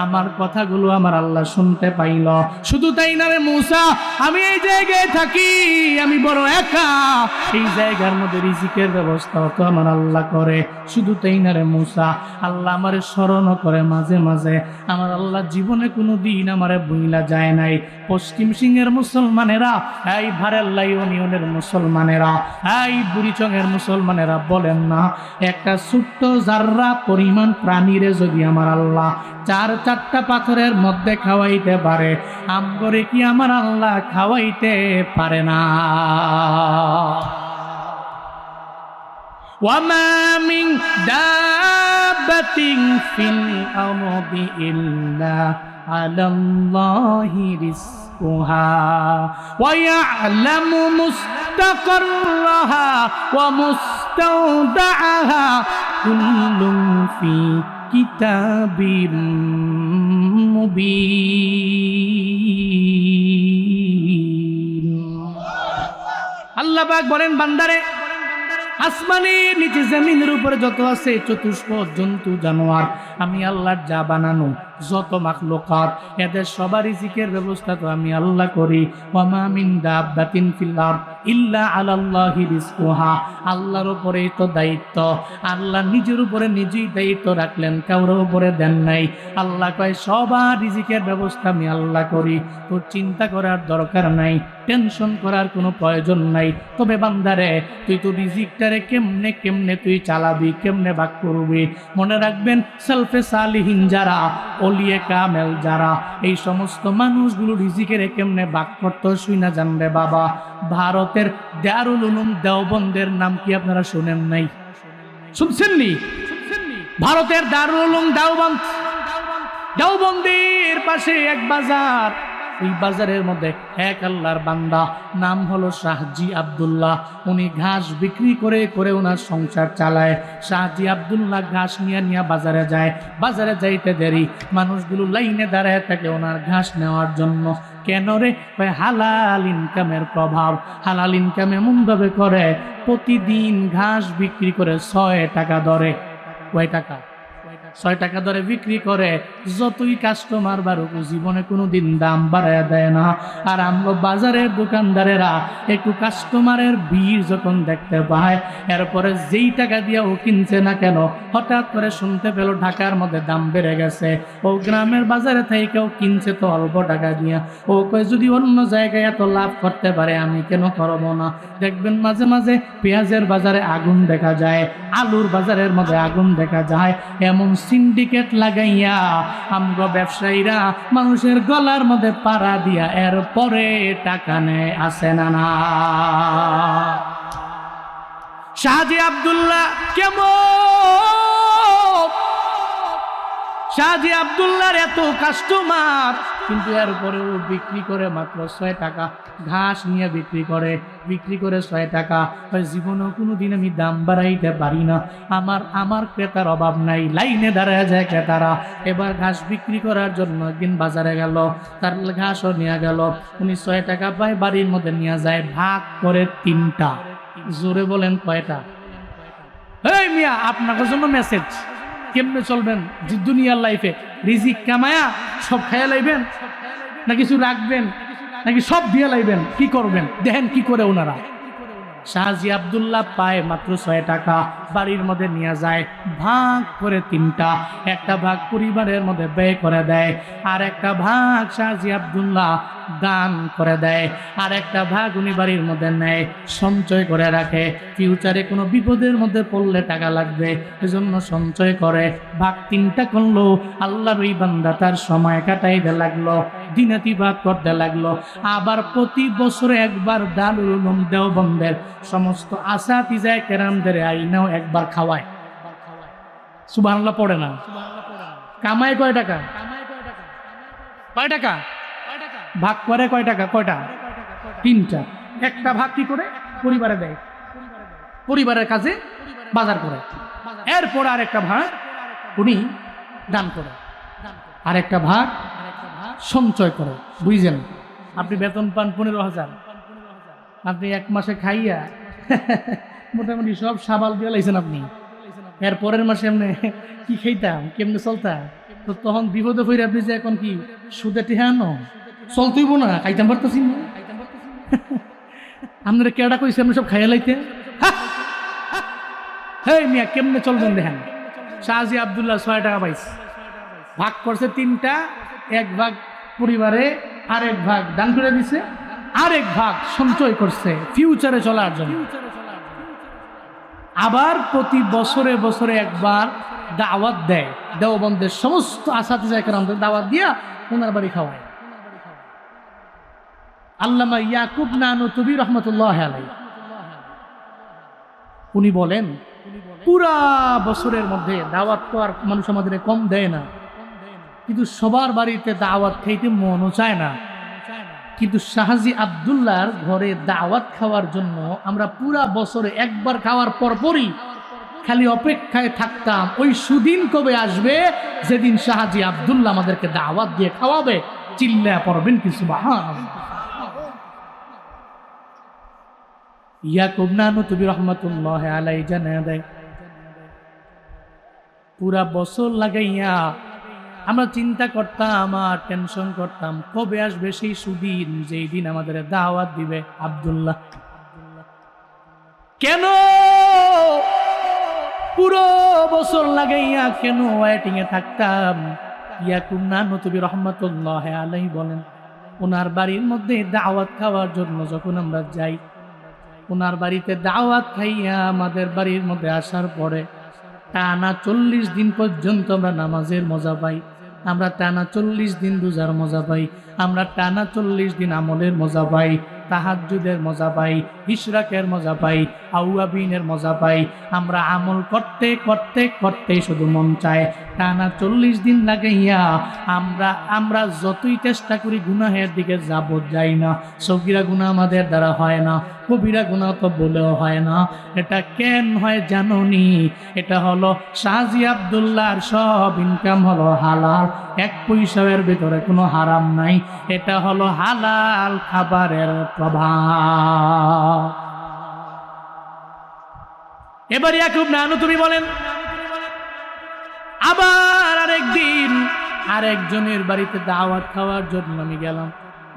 আমার কথাগুলো আমার আল্লাহ শুনতে পাইল। শুধু তাই না রে মূসা, আমি এই জায়গায় থাকি, আমি বড় একা, এই জায়গার মধ্যে রিজিকের ব্যবস্থাও তো আমার আল্লাহ করে। শুধু তাই না রে মূসা, আল্লাহ আমারে স্মরণ করে মাঝে মাঝে। আমার আল্লাহ জীবনে কোনো দিন আমারে ভুইলা যায় নাই। পশ্চিম সিংহের মুসলমানেরা, এই ভারেল্লা ইউনিয়নের মুসলমানেরা, এই বুড়িচংয়ের মুসলমানেরা বলেন না, একটা ছোট্ট জাররা পরিমাণ প্রাণীরে যদি আমার আল্লাহ 4-4টা পাথরের মধ্যে খাওয়াইতে পারে, আমগরে কি আমার আল্লাহ খাওয়াইতে পারে না? وَمَا مِن دَابَّةٍ فِي الْأَرْضِ إِلَّا عَلَى اللَّهِ رِزْقُهَا وَيَعْلَمُ مُسْتَقَرَّهَا وَمُسْتَوْدَعَهَا كُلٌّ فِي كِتَابٍ مُبِينٍ। আল্লাহ পাক বলেন, বান্দারে, আসমানের নিচে জমিনের উপরে যত আছে চতুষ্পদ জন্তু জানোয়ার, আমি আল্লাহর যা বানানো যত মাখলুকাত, এদের সবার রিজিকের ব্যবস্থা তো আমি আল্লাহ করি। ওয়ামা মিন দাব্বাতিন ফিল আরদ ইল্লা আলাল্লাহি রিজকুহা, আল্লাহর উপরেই তো দায়িত্ব। আল্লাহ নিজের উপরে নিজেই দায়িত্ব রাখলেন, কারোর উপরে দেন নাই। আল্লাহ কয় সবার রিজিকের ব্যবস্থা আমি আল্লাহ করি, তোর চিন্তা করার দরকার নাই, টেনশন করার কোনো প্রয়োজন নাই। তবে বান্দারে, তুই তো রিজিকটারে কেমনে কেমনে তুই চালাবি, কেমনে ভাগ করবি। মনে রাখবেন, সেলফে সালিহিন যারা, ওলিয়ে কামেল যারা, এই সমস্ত মানুষগুলো রিজিকের কেমনে ভাগ করতে শুইনা জানবে বাবা। ভারতের দারুল উলুম দেওবন্দের নাম কি আপনারা শুনেন নাই? শুনছেননি? ভারতের দারুল উলুম দেওবন্দের পাশে এক বাজার, ওই বাজারের মধ্যে এক আল্লাহর বান্দা, নাম হলো শাহজি আব্দুল্লাহ। উনি ঘাস বিক্রি করে করে ওনার সংসার চালায়। শাহজি আব্দুল্লাহ ঘাস নিয়ে বাজারে যায়। বাজারে যাইতে দেরি, মানুষগুলো লাইনে দাঁড়ায় থাকে ওনার ঘাস নেওয়ার জন্য। কেন রে? হালাল ইনকামের প্রভাব। হালাল ইনকাম এমন ভাবে করে, প্রতিদিন ঘাস বিক্রি করে 6 টাকা দরে। কয় টাকা? 6 টাকা দরে বিক্রি করে। যতই কাস্টমার বাড়ুক, জীবনে কোনো দিন দাম বাড়ায় দেয় না। আর আমরা বাজারের দোকানদারেরা একটু কাস্টমারের ভিড় যখন দেখতে পায়, এরপরে যেই টাকা দিয়ে ও কিনছে না কেন, হঠাৎ করে শুনতে পেল ঢাকার মধ্যে দাম বেড়ে গেছে, ও গ্রামের বাজারে থেকে কেউ কিনছে তো অল্প টাকা দিয়ে। ও কয় যদি অন্য জায়গায় এত লাভ করতে পারে, আমি কেন করবো না? দেখবেন মাঝে মাঝে পেঁয়াজের বাজারে আগুন দেখা যায়, আলুর বাজারের মধ্যে আগুন দেখা যায়। এমন সিন্ডিকেট লাগাইয়া আমরা ব্যবসায়ীরা মানুষের গলার মধ্যে পাড়া দিয়া এরপরে টাকা নেয়, আসে না না? শাহজি আব্দুল্লাহ কেমন? শাহজি আব্দুল্লাহর এত কাস্টমার, কিন্তু এরপরেও বিক্রি করে মাত্র 6 টাকা। ঘাস নিয়ে বিক্রি করে 6 টাকা। জীবনেও কোনোদিন আমি দাম বাড়াইতে পারি না। আমার ক্রেতার অভাব নাই, লাইনে দাঁড়ায় যায় ক্রেতারা। এবার ঘাস বিক্রি করার জন্য একদিন বাজারে গেল, তার ঘাসও নিয়ে গেল। উনি 6 টাকা পায়, বাড়ির মধ্যে নিয়ে যায়, ভাগ করে 3টা। জোরে বলেন কয়টা? এই মিয়া, আপনাদের জন্য মেসেজ। কেমনে চলবেন দুনিয়ার লাইফে? রিজিক কামায়া সব খায়া লাইবেন, না কিছু রাখবেন, নাকি সব দিয়ে লাইবেন? কি করবেন? দেখেন কি করে ওনারা। শাহজি আব্দুল্লাহ পায় মাত্র 6 টাকা, বাড়ির মধ্যে নিয়ে যায়, ভাগ করে 3টা। একটা ভাগ পরিবারের মধ্যে ব্যয় করে দেয়, আর একটা ভাগ শাহজি আব্দুল্লাহ দান করে দেয়, আর একটা ভাগ উনি বাড়ির মধ্যে নেয়, সঞ্চয় করে রাখে। ফিউচারে কোনো বিপদের মধ্যে পড়লে টাকা লাগবে, এজন্য সঞ্চয় করে। ভাগ 3টা করলো। আল্লাহর ওই বান্দা তার সময় কাটাইতে লাগলো, দিনাতিবাদ করতে লাগলো। আবার প্রতি বছরে একবার দারুল উলুম দেওবন্দের সমস্ত আসাতিজায়ে কেরামদের আইনাও একবার খাওয়ায়। সুবহানাল্লাহ পড়ে না? কামায় কয় টাকা? কয় টাকা? ভাগ করে কয় টাকা? কয়টা? 3টা। একটা ভাগ কি করে? পরিবারে দেয়, পরিবারের কাজে বাজার করে। এরপর আরেকটা ভাগ উনি দান করে, আরেকটা ভাগ সঞ্চয় করে। বুঝছেন, আপনি বেতন পান 15,000, আপনি এক মাসে খাইয়া মোটামুটি সব সাবাল দিয়ে লাইছেন আপনি। এর পরের মাসে এমনি কি খাইতাম, কেমনে চলতাম, তো তখন বিপদে ফিরে আপনি যে এখন কি সুদে টিহানো চলতেইব না, খাইতাম পারতেছি না। আপনারা কেডা কইছে আপনি সব খাইয়া লাইতে? হেই মিয়া, কেমনে চলবেন দেখেন। শাহজি আব্দুল্লাহ 6 টাকা পাইছে, ভাগ করছে 3টা, 1 ভাগ পরিবারে, আরেক ভাগ দান করে দিছে, আরেক ভাগ সঞ্চয় করছে ফিউচারে চলার জন্য। আবার প্রতি বছরে বছরে একবার দাওয়াত দেয়, দেওবন্দের সমস্ত আসাতিজা কেরামদের দাওয়াত দিয়া ওনার বাড়ি খাওয়ায়। আল্লামা ইয়াকুব নানুতুবি রহমতুল্লাহ আলাইহি উনি বলেন, পুরা বছরের মধ্যে দাওয়াত তো আর মানুষ আমাদের কম দেয় না, কিন্তু সবার বাড়িতে দাওয়াত খাইতে মনও চায় না। কিন্তু শাহজি আব্দুল্লাহর ঘরে দাওয়াত খাওয়ার জন্য আমরা পুরা বছরে একবার খাওয়ার পরপরই খালি অপেক্ষায় থাকতাম ওই সুদিন কবে আসবে যেদিন শাহজি আব্দুল্লাহ আমাদেরকে দাওয়াত দিয়ে খাওয়াবে। চিল্লায়া পড়বেন কি সুবহানাল্লাহ। ইয়াকুব নানুতুবি রহমতুল্লাহ আলাইহি জানায়া দেয়, পুরা বছর লাগাইয়া আমরা চিন্তা করতাম আর টেনশন করতাম কবে আসবে সেই সুদিন যেই দিন আমাদের দাওয়াত দিবে আব্দুল্লাহ। কেন পুরো বছর লাগাইয়া কেন ওয়েটিং এ থাকতাম? ইয়াকুব নানুতুবি রহমতুল্লাহ আলাইহি বলেন, ওনার বাড়ির মধ্যে দাওয়াত খাওয়ার জন্য যখন আমরা যাই, ওনার বাড়িতে দাওয়াত খাইয়া আমাদের বাড়ির মধ্যে আসার পরে টানা 40 দিন পর্যন্ত আমরা নামাজের মজা পাই, আমরা টানা 40 দিন রোজার মজা পাই, আমরা টানা 40 দিন আমলের মজা পাই, তাহাজ্জুদের মজা পাই, ইশরাকের মজা পাই, আউয়াবিনের মজা পাই। আমরা আমল করতে করতে করতে শুধু মন চায় টানা 40 দিন লাগাইয়া আমরা যতই চেষ্টা করি গুনাহের দিকে যাই না। সগীরা গুনাহ আমাদের দ্বারা হয় না, কবিরা গুনাহ তো বলেও হয় না। এটা কেন হয় জানোনি? এটা হলো শাহজি আব্দুল্লাহর সব ইনকাম হলো হালাল, 1 পয়সার ভিতরে কোনো হারাম নাই। এটা হলো হালাল খাবারের প্রভাব। এবার ইয়াকুব নানুতুবি বলেন, আবার আরেকদিন আরেকজনের বাড়িতে দাওয়াত খাওয়ার জন্য আমি গেলাম।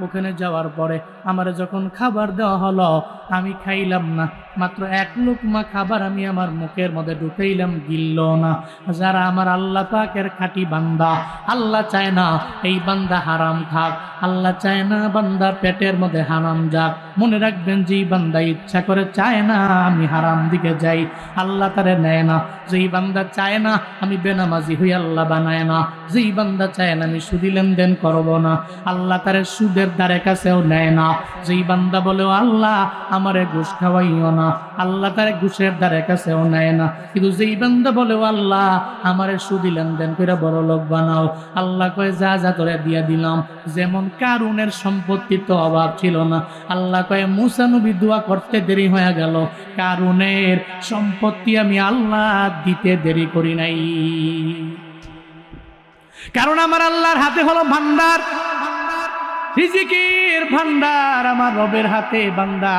ওখানে যাওয়ার পরে আমার যখন খাবার দেওয়া হলো, আমি খাইলাম না, মাত্র 1 লুকমা খাবার আমি আমার মুখের মধ্যে ঢুকাইলাম, গিলল না। যারা আমার আল্লাহ পাকের খাঁটি বান্দা, আল্লাহ চায় না এই বান্দা হারাম খাক, আল্লাহ চায় না বান্দার পেটের মধ্যে হারাম যাক। মনে রাখবেন, যেই বান্দা ইচ্ছা করে চায় না আমি হারাম দিকে যাই, আল্লাহ তারে নেয় না। যেই বান্দা চায় না আমি বেনামাজি হই, আল্লাহ বানায় না। যেই বান্দা চায় না আমি সুদি লেনদেন করবো না, আল্লাহ তারে সুদের দ্বারে কাছেও নেয় না। যেই বান্দা বলেও আল্লাহ আমারে ঘুষ খাওয়াইও না, আল্লাহ তারে ঘুষের দ্বারে কাছেও নেয় না। কিন্তু যেই বান্দা বলেও আল্লাহ আমারে সুদি লেনদেন করে বড় লোক বানাও, আল্লাহ কয় যা যা তোরে দিয়া দিলাম। যেমন কারুনের সম্পত্তির তো অভাব ছিল না, আল্লাহ কয় মুসা নবী দোয়া করতে দেরি হয়ে গেল, কারুনের সম্পত্তি আমি আল্লাহ দিতে দেরি করি নাই। কারণ আমার আল্লাহর হাতে হলো ভান্ডার, রিজিকের ভান্ডার আমার রবের হাতে। বান্দা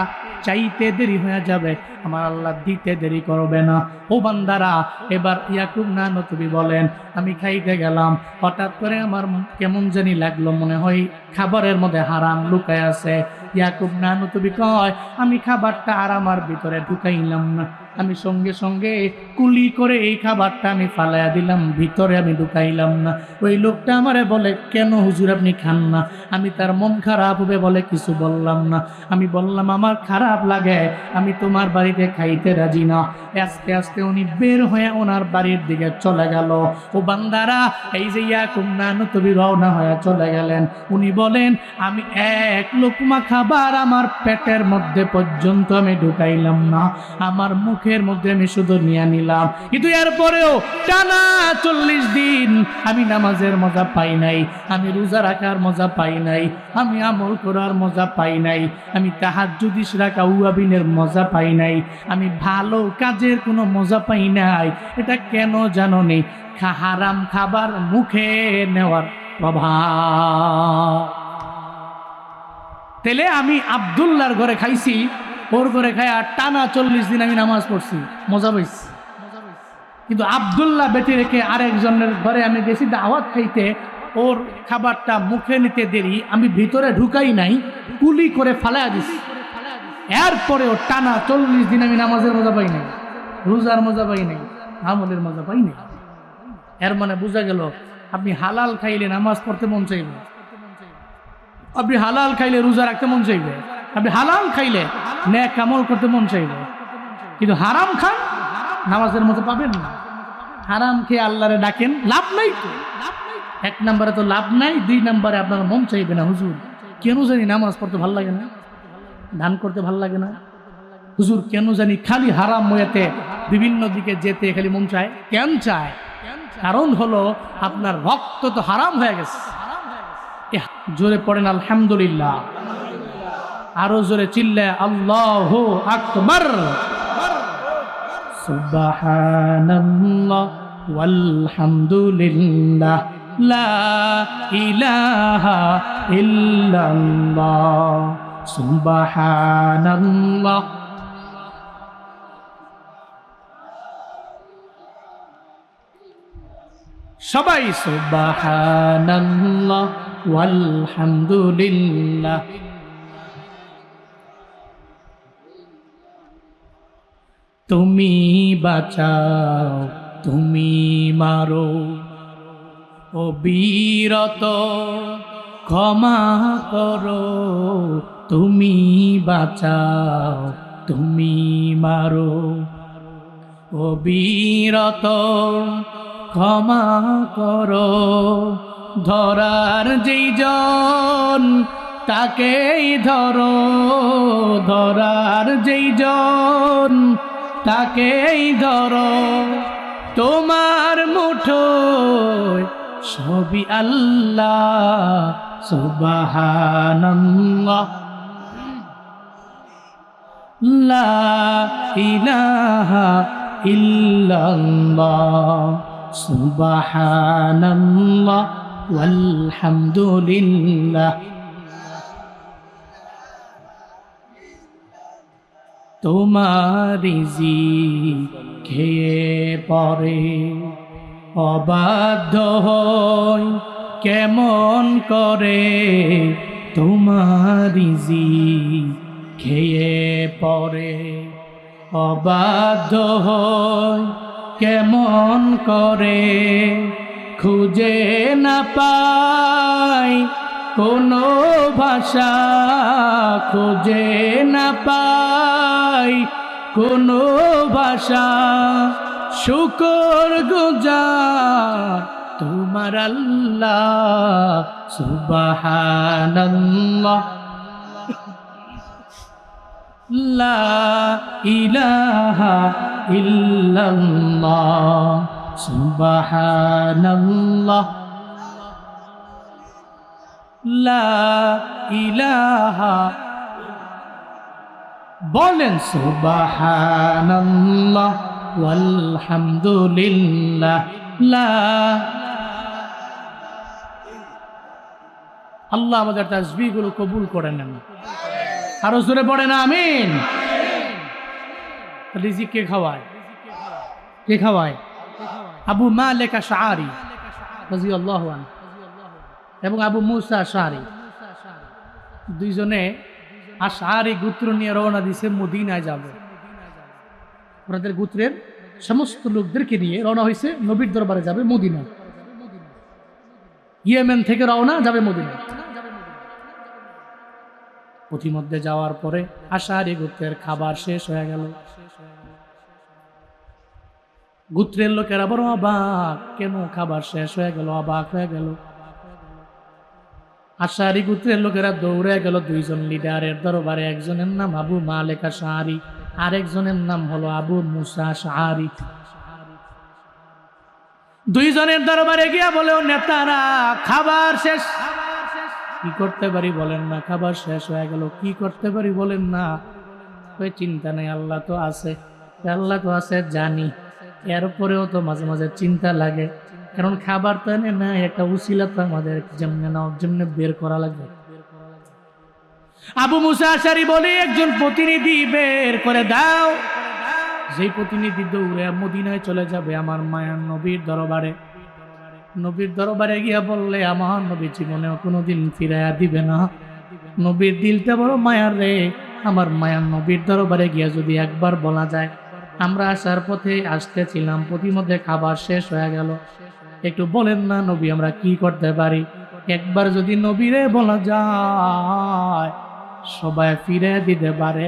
চাইতে দেরি হয়ে যাবে, আমার আল্লাহ দিতে দেরি করবে না। ও বান্দারা, এবার ইয়াকুব নানুতুবি বলেন, আমি খাইতে গেলাম, হঠাৎ করে আমার কেমন জানি লাগলো, মনে হয় খাবারের মধ্যে হারাম লুকায় আছে। ইয়াকুব নানুতুবি কয়, আমি খাবারটা আর আমার ভিতরে ঢুকাইলাম না, আমি সঙ্গে সঙ্গে কুলি করে এই খাবারটা আমি ফালাইয়া দিলাম, ভিতরে আমি ঢুকাইলাম না। ওই লোকটা আমারে বলে, কেন হুজুর আপনি খান না? আমি তার মন খারাপ হবে বলে কিছু বললাম না। আমি বললাম আমার খারাপ লাগে, আমি তোমার বাড়িতে খাইতে রাজি না। আস্তে আস্তে উনি বের হয়ে ওনার বাড়ির দিকে চলে গেল। ও বান্দারা, এই যে ইয়াকুব নানুতুবি রওনা হয়ে চলে গেলেন, উনি বলেন আমি 1 লোকমা খাবার আমার পেটের মধ্যে পর্যন্ত আমি ঢুকাইলাম না, আমার মুখের মধ্যে আমি শুধু নিয়ে নিলাম। কিন্তু এরপরেও টানা 40 দিন আমি নামাজের মজা পাই নাই, আমি রোজা রাখার মজা পাই নাই, আমি আমল করার মজা পাই নাই, আমি তাহাজ্জুদ ইশরাক আউয়াবিনের মজা পাই নাই, আমি ভালো কাজের কোনো মজা পাই নাই। এটা কেন জানো নি? হারাম খাবার মুখে নেওয়ার প্রভাব। তেলে আমি আব্দুল্লাহর ঘরে খাইছি, ওর ঘরে খাই আর টানা 40 দিন আমি নামাজ পড়ছি, মজা পাইছি। কিন্তু আব্দুল্লাহ বেঁচে রেখে আরেকজনের ঘরে আমি গেছি দাওয়াত খাইতে, ওর খাবারটা মুখে নিতে দেরি, আমি ভিতরে ঢুকাই নাই, কুলি করে ফালাইয়া দিছি। এরপরে ও টানা 40 দিন আমি নামাজের মজা পাই নাই, রোজার মজা পাই নাই, আমলের মজা পাই নাই। এর মানে বোঝা গেল আপনি হালাল খাইলে নামাজ পড়তে মন চাইবে, আপনি হালাল খাইলে রোজা রাখতে মন চাইবে, আপনি হালাল খাইলে নেক আমল করতে মন চাইবে। কিন্তু হারাম খান, নামাজের মতো পাবেন না। হারাম খেয়ে আল্লাহরে ডাকেন, লাভ নাই তো। 1 নম্বরে তো লাভ নাই, 2 নম্বরে আপনার মন চাইবে না, হুজুর কেন জানি নামাজ পড়তে ভাল লাগে না, দান করতে ভাল লাগে না, হুজুর কেন জানি খালি হারাম ময়াতে বিভিন্ন দিকে যেতে খালি মন চায়। কেন চায়? কারণ হলো আপনার রক্ত তো হারাম হয়ে গেছে। জোরে পড়েন আলহামদুলিল্লাহ, আরো জোরে চিল্লায় আল্লাহু আকবার। সুবহানাল্লাহ ওয়ালহামদুলিল্লাহ লা ইলাহা ইল্লাল্লাহ সুবহানাল্লাহ। সবাই সুবহানাল্লাহ ওয়ালহামদুলিল্লাহ। তুমি বাঁচাও, তুমি মারো, অবিরত ক্ষমা করো। তুমি বাঁচাও, তুমি মারো, অবিরত ক্ষমা করো। ধরার যেই জন তাকেই ধরো, ধরার যেই জন তাকেই ধরো। তোমার মুঠোয় সবই আল্লাহ, সুবহানাল্লাহ লা ইলাহা ইল্লাল্লাহ সুবহানাল্লাহ ওয়ালহামদুলিল্লাহ। তোমার রিজিক খেয়ে পরে অবাধ্য হই কেমন করে। তোমার রিজিক খেয়ে পরে অবাধ্য হই কেমন করে। খুঁজে না পাই কোনো ভাষা, খুঁজে না পাই কোনো ভাষা। শুকর গুজার তোমার আল্লাহ, সুবহানাল্লাহ লা ইলাহা ইল্লাল্লাহ সুবহানাল্লাহ লা ইলাহা। বলেন সুবহানাল্লাহ ওয়ালহামদুলিল্লাহ লা। আল্লাহ আমাদের তাসবিহগুলো কবুল করে নেন। আরো জোরে পড়েন আমিন। রিজিক কে খাওয়ায়? কে খাওয়ায়? আবু মালিক আশআরী রাদিয়াল্লাহু আনহু এবং আবু মুসা আশআরী দুইজনে আশআরী গোত্র নিয়ে রওনা দিয়েছে মদিনায় যাবে। ওনাদের গোত্রের সমস্ত লোকদেরকে নিয়ে রওনা হয়েছে, নবীর দরবারে যাবে মদিনা। ইয়েমেন থেকে রওনা যাবে মদিনা। পথিমধ্যে যাওয়ার পরে আশআরী গোত্রের খাবার শেষ হয়ে গেল। গোত্রের লোকেরা বড় অবাক, কেন খাবার শেষ হয়ে গেল, অবাক হয়ে গেল। আশআরী গোত্রের লোকেরা দৌড়ে গেল দুইজন লিডারের দরবারে। একজনের নাম আবু মালিক আশআরী, আরেকজনের নাম হলো আবু মুসা আশআরী। দুইজনের দরবারে গিয়া বলে, ও নেতারা, খাবার শেষ, কি করতে পারি বলেন না? খাবার শেষ হয়ে গেল, কি করতে পারি বলেন না? ওই চিন্তা নেই, আল্লাহ তো আছে, আল্লাহ তো আছে জানি, এরপরেও তো মাঝে মাঝে চিন্তা লাগে। কারণ খাবার তো এনে না, একটা উসিলা তো আমাদের যেমনে নাও যেমনে বের করা লাগবে। আবু মুসা আশারী বলে, একজন প্রতিনিধি বের করে দাও। যেই প্রতিনিধি দৌড়ে মদিনায় চলে যাবে আমার মায়ার নবীর দরবারে। নবীর দরবারে গিয়া বললে, আমার নবী জীবনেও কোনোদিন ফিরাইয়া দিবে না। নবীর দিলটা বড় মায়ার রে, আমার মায়ার নবীর দরবারে গিয়া যদি একবার বলা যায়, আমরা আসার পথে আসতেছিলাম, প্রতিমধ্যে খাবার শেষ হয়ে গেল, একটু বলেন না নবী আমরা কি করতে পারি। একবার যদি নবীরে বলা যায়, সবাই ফিরে দিতে পারে।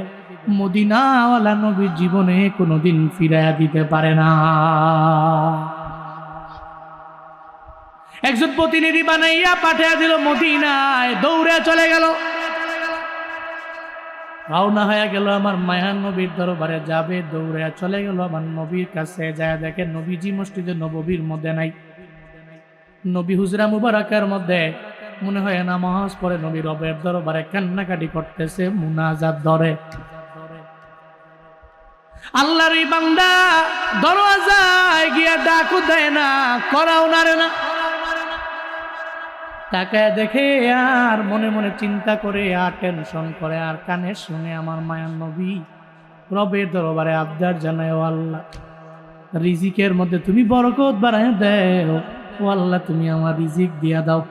মদিনাওয়ালা নবীর জীবনে কোনোদিন ফিরাইয়া দিতে পারে না। একজন প্রতিনিধি বানাইয়া পাঠিয়ে দিল মদিনায়, দৌড়ে চলে গেল, রওনা হয়ে গেল আমার মায়ার নবীর দরবারে যাবে। দৌড়ে চলে গেল আমার নবীর কাছে, যায় দেখে নবীজি মসজিদে নববীর মধ্যে নাই। নবী হুজরা মুবারাকের মধ্যে মনে হয় নামাজ পড়ে নবী রবের দরবারে কান্নাকাটি করতেছে, মুনাজাত ধরে। আল্লাহর এই বান্দা দরওয়াজায় গিয়া ডাকও দেয় না, করাও নারে না। তাকায় দেখে আর মনে মনে চিন্তা করে আর টেনশন করে আর কানে শুনে আমার মায়ার নবী রবের দরবারে আবদার জানায়, ও আল্লাহ রিজিকের মধ্যে তুমি বরকত বাড়ায় দেও, ও আল্লাহ তুমি আমার রিজিক দিয়া দাও।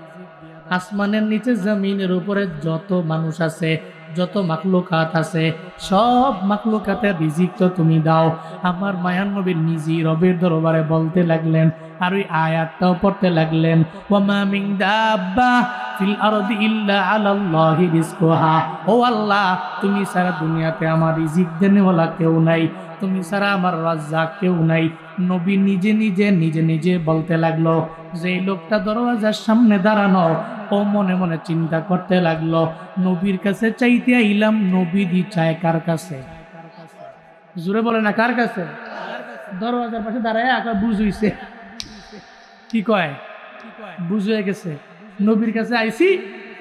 আসমানের নিচে জমিনের উপরে যত মানুষ আছে, যত মাখলুকাত আছে, সব মাখলুকাতের রিজিক তো তুমি দাও। আমার মায়ার নবী নিজেই রবের দরবারে বলতে লাগলেন, আর ওই আয়াতটাও পড়তে লাগলেন, ওয়ামা মিন দাব্বা ফিল আরদি ইল্লা আলাল্লাহি রিজকুহা। ও আল্লাহ তুমি সারা দুনিয়াতে আমার রিজিক দেনেওয়ালা কেউ নাই, তুমি সারা আমার রাজ্জাক কেউ নাই। নবী নিজে নিজে নিজে নিজে বলতে লাগলো। যেই লোকটা দরওয়াজার সামনে দাঁড়ানো, ও মনে মনে চিন্তা করতে লাগলো, নবীর কাছে চাইতে আইলাম, নবীজি চায় কার কাছে? জোরে বলে না, কার কাছে? দরওয়াজার পাশে দাঁড়ায় আবার বুঝইছে, কি কয় বুঝে গেছে নবীর কাছে আইছি।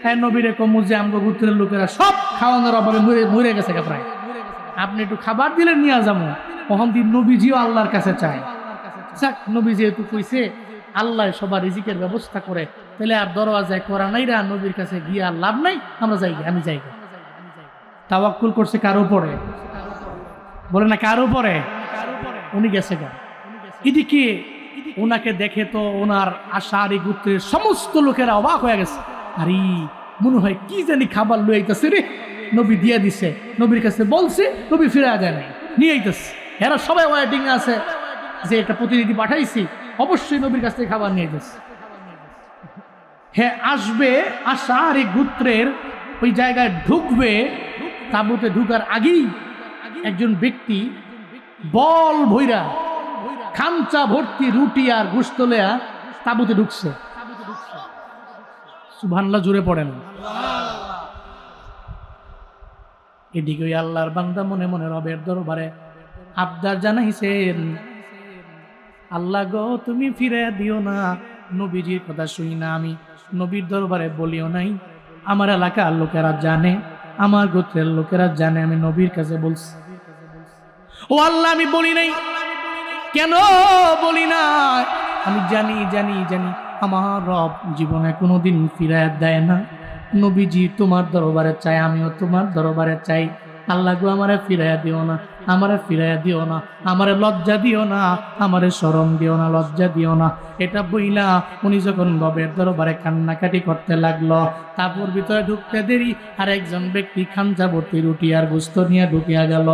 হ্যাঁ নবীরে কমু যে আমগো গোত্রের লোকেরা সব খাওয়ানোর অভাবে মরে গেছে প্রায়, আপনি একটু খাবার দিলে নিয়ে যাবো। তখন দিন নবীজিও আল্লাহর কাছে চায়। যাক নবী যেহেতু কইছে আল্লাহ সবার রিজিকের ব্যবস্থা করে, তাহলে আর দরওয়াজায় করা নাই রা, নবীর কাছে গিয়ে আর লাভ নাই, আমরা যাই, আমি যাই। তাওয়াক্কুল করছে কার উপরে? বলে না কার উপরে? উনি গেছে গা। এদিকে ওনাকে দেখে তো ওনার আশারি গোত্রের সমস্ত লোকেরা অবাক হয়ে গেছে। আরে মনে হয় কি জানি খাবার লয়ে আইতাছে রে, নবী দিয়ে দিছে, নবীর কাছে বলছে, নবী ফিরে যায় নাই, নিয়ে আইতাছে। এরা সবাই ওয়েটিং আছে যে একটা প্রতিনিধি পাঠাইছি, অবশ্যই নবীর কাছ থেকে খাবার নিয়ে আইতাছে। হ্যাঁ আসবে, আশারি গোত্রের ওই জায়গায় ঢুকবে, তাঁবুতে ঢুকার আগেই একজন ব্যক্তি বল ভৈরা খামচা ভর্তি রুটি আর গোশত লইয়া তাঁবুতে ঢুকছে। সুবহানাল্লাহ জোরে পড়েন। এদিকে ওই আল্লাহর বান্দা মনে মনে রবের দরবারে আবদার জানাইছেন, আল্লাহ গো তুমি ফিরে দিও না, নবীজির কথা শুনি না, আমি নবীর দরবারে বলিও নাই, আমার এলাকার লোকেরা জানে, আমার গোত্রের লোকেরা জানে আমি নবীর কাছে বলছি। ও আল্লাহ আমি বলি নাই, কেন বলি না? আমি জানি জানি জানি আমার রব জীবনে কোনোদিন ফিরায় দেয় না। নবীজি তোমার দরবারে চাই, আমিও তোমার দরবারে চাই। আল্লাহ গো আমারে ফিরাইয়া দিও না, আমারে ফিরাইয়া দিও না, আমারে লজ্জা দিও না, আমারে শরম দিও না, লজ্জা দিও না। এটা বইলা উনি যখন রবের দরবারে কান্নাকাটি করতে লাগলো, তারপর ভিতরে ঢুকতে দেরি আর একজন ব্যক্তি খামচা ভর্তি রুটি আর গোশত নিয়ে ঢুকিয়া গেল।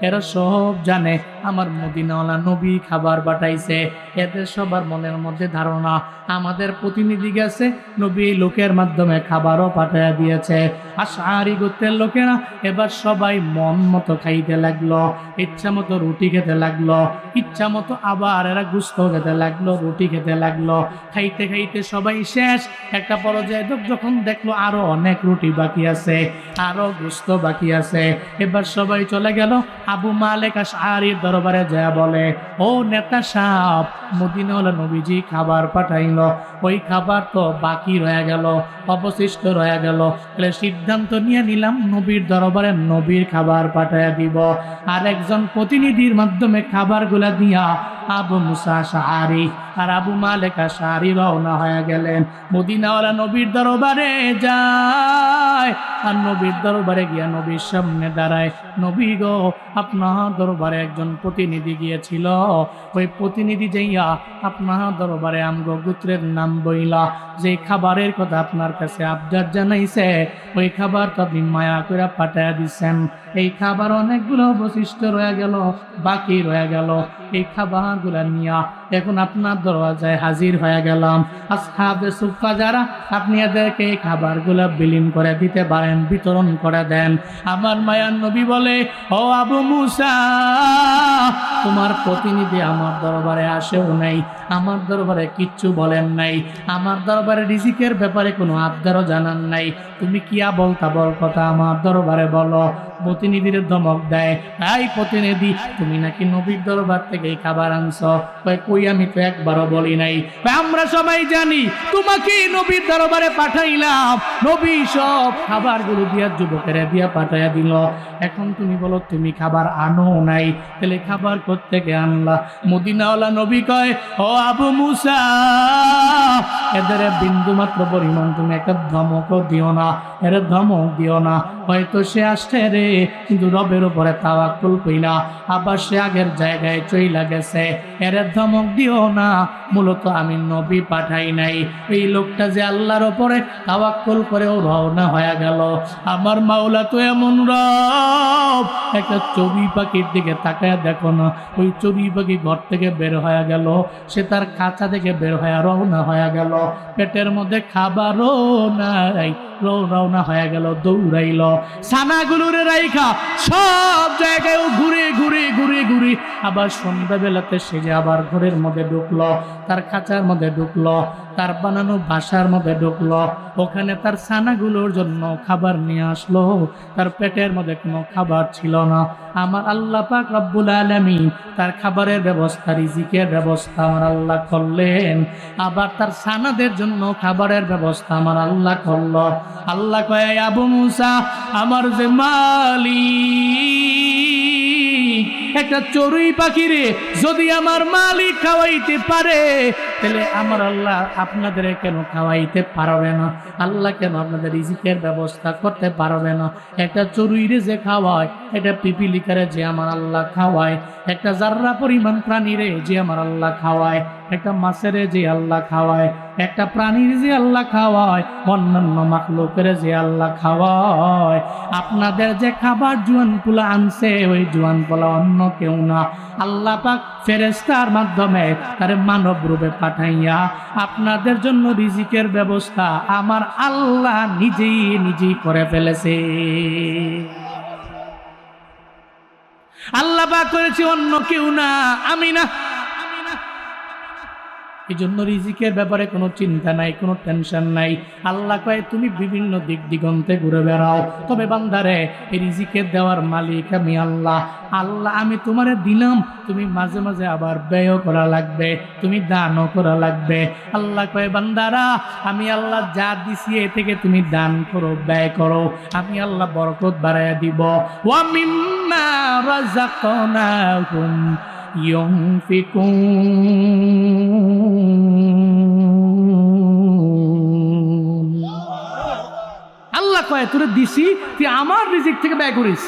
এরা সব জানে আমার মদিনাওয়ালা নবী খাবার পাঠাইছে। এদের সবার মনের মধ্যে ধারণা আমাদের প্রতিনিধি গেছে, নবী লোকের মাধ্যমে খাবারও পাঠাইয়া দিয়েছে। আশআরি গোত্রের লোকেরা এবার সবাই মন মতো খাইতে লাগলো, ইচ্ছা মতো রুটি খেতে লাগলো, ইচ্ছা মতো আবার এরা গোশত খেতে লাগলো, রুটি খেতে লাগলো। খাইতে খাইতে সবাই শেষ। একটা পর্যায়ে যখন দেখলো আরো অনেক রুটি বাকি আছে, আরো গোশত বাকি আছে, এবার সবাই চলে গেল আবু মালিক আশআরির দরবারে যা বলে, ও নেতা সাহেব, মদিনাওয়ালা নবীজি খাবার পাঠাইল, ওই খাবার তো বাকি রয়ে গেল, অবশিষ্ট রয়ে গেল, তাহলে সিদ্ধান্ত নিয়ে নিলাম নবীর দরবারে নবীর খাবার পাঠাইয়া দিব। আর একজন প্রতিনিধির মাধ্যমে খাবারগুলা দিয়া আবু মুসা আশআরী আর আবু মালিক আশআরী রওনা হয়ে গেলেন, মদিনাওয়ালা নবীর দরবারে যায়। আর নবীর দরবারে গিয়া নবীর সামনে দাঁড়ায়, নবী গো, আপনার দরবারে একজন প্রতিনিধি গিয়েছিল, ওই প্রতিনিধি যাইয়া আপনার দরবারে আমগো গোত্রের নাম বইলা যে খাবারের কথা আপনার কাছে আবদার জানাইছে, ওই খাবার তো আপনি মায়া করে পাঠাইয়া দিচ্ছেন। এই খাবার অনেকগুলো অবশিষ্ট রয়ে গেল, বাকি রয়ে গেল, এই খাবারগুলা নিয়া এখন আপনার দরওয়াজায় হাজির হয়ে গেলাম। আসহাবে সুফফা যারা, আপনি এদেরকে এই খাবারগুলা বিলীন করে দিতে পারেন, বিতরণ করে দেন। আমার মায়ার নবী বলে, ও আবু মুসা, তোমার প্রতিনিধি আমার দরবারে আসেও নাই, আমার দরবারে কিচ্ছু বলেন নাই, আমার দরবারে রিজিকের ব্যাপারে কোনো আবদারও জানান নাই, তুমি কিয়া বলতা বল কথা আমার দরবারে বলো। প্রতিনিধির ধমক দেয়, এই প্রতিনিধি, তুমি নাকি নবীর দরবার থেকে এই খাবার আনছো। কই, আমি তো একবারও বলি নাই। আমরা সবাই জানি তোমাকে নবীর দরবারে পাঠাইলাম, নবী সব খাবারগুলো দিয়া যুবকেরা দিয়া পাঠাইয়া দিল, এখন তুমি বলো তুমি খাবার আনো নাই, তাহলে খাবার কোত্থেকে আনলা? মদিনাওয়ালা নবী কয়, ও আবু মুসা, এদের বিন্দু মাত্র পরিমাণ তুমি একটা ধমকও দিও না, এর ধমক দিও না, হয়তো সে আসছে রে, কিন্তু রবের উপরে তাওয়াক্কুল কইরা আবার সে আগের জায়গায় চইলা গেছে, এর ধমক দিও না, মূলত আমি নবী পাঠাই নাই। এই লোকটা যে আল্লাহর উপরে তাওয়াক্কুল করেও রওনা হয়ে গেল। আমার মাওলা তো এমন রব, একটা চড়ুই পাখির দিকে তাকায় দেখো না, ওই চড়ুই পাখি ঘর থেকে বের হয়ে গেল, সে তার খাঁচা থেকে বের হয়ে রওনা হয়ে গেল, পেটের মধ্যে খাবারও নাই, রওনা হয়ে গেল, দৌড়াইল, ছানাগুলোর রাইখা সব জায়গায় ঘুরে ঘুরে ঘুরে ঘুরে আবার সন্ধ্যাবেলাতে সে যে আবার ঘরের মধ্যে ঢুকলো, তার খাঁচার মধ্যে ঢুকলো, তার বানানো বাসার মধ্যে ঢুকলো, ওখানে তার ছানাগুলোর জন্য খাবার নিয়ে আসলো, তার পেটের মধ্যে কোনো খাবার ছিল না। আমার আল্লাহ পাক রব্বুল আলামিন তার খাবারের ব্যবস্থা, রিজিকের ব্যবস্থা আমার আল্লাহ করলেন, আবার তার ছানাদের জন্য খাবারের ব্যবস্থা আমার আল্লাহ করল। আল্লাহ কয়, আবু মুসা, আমার যে মালিক, একটা চড়ুই পাখিরে যদি আমার মালিক খাওয়াইতে পারে, তাহলে আমার আল্লাহ আপনাদের কেন খাওয়াইতে পারবে না? আল্লাহ কেন আপনাদের রিজিকের ব্যবস্থা করতে পারবে না? একটা চড়ুইরে যে খাওয়ায়, একটা পিপিলিকারে যে আমার আল্লাহ খাওয়ায়, একটা জাররা পরিমাণ প্রাণীরে যে আমার আল্লাহ খাওয়ায়, একটা মাছের যে আল্লাহ খাওয়ায়, একটা প্রাণীর যে আল্লাহ খাওয়ায়, অন্যান্য মাখলুকের যে আল্লাহ খাওয়ায়, আপনাদের যে খাবার জোয়ান পোলা আনছে, ওই জোয়ান পোলা অন্য কেউ না, আল্লাহ পাক ফেরেশতার মাধ্যমে তার মানব রূপে পাঠাইয়া আপনাদের জন্য রিজিকের ব্যবস্থা আমার আল্লাহ নিজেই করে ফেলেছে। আল্লাহ পাক করেছে, অন্য কেউ না, আমি না। এই জন্য রিজিকের ব্যাপারে কোনো চিন্তা নাই, কোনো টেনশন নাই। আল্লাহ কয়, তুমি বিভিন্ন দিক দিগন্তে ঘুরে বেড়াও, তবে বান্দারে এই রিজিকের দেওয়ার মালিক আমি আল্লাহ। আল্লাহ আমি তোমারে দিলাম, তুমি মাঝে মাঝে আবার ব্যয়ও করা লাগবে, তুমি দানও করা লাগবে। আল্লাহ কয়, বান্দারা, আমি আল্লাহ যা দিছি এ থেকে তুমি দান করো, ব্যয় করো, আমি আল্লাহ বরকত বাড়াইয়া দিব। ওয়া মিম্মা রাযাকনাহুম আল্লাহ কয়, তোরে দিছি, তুই আমার রিজিক থেকে ব্যয় করিস।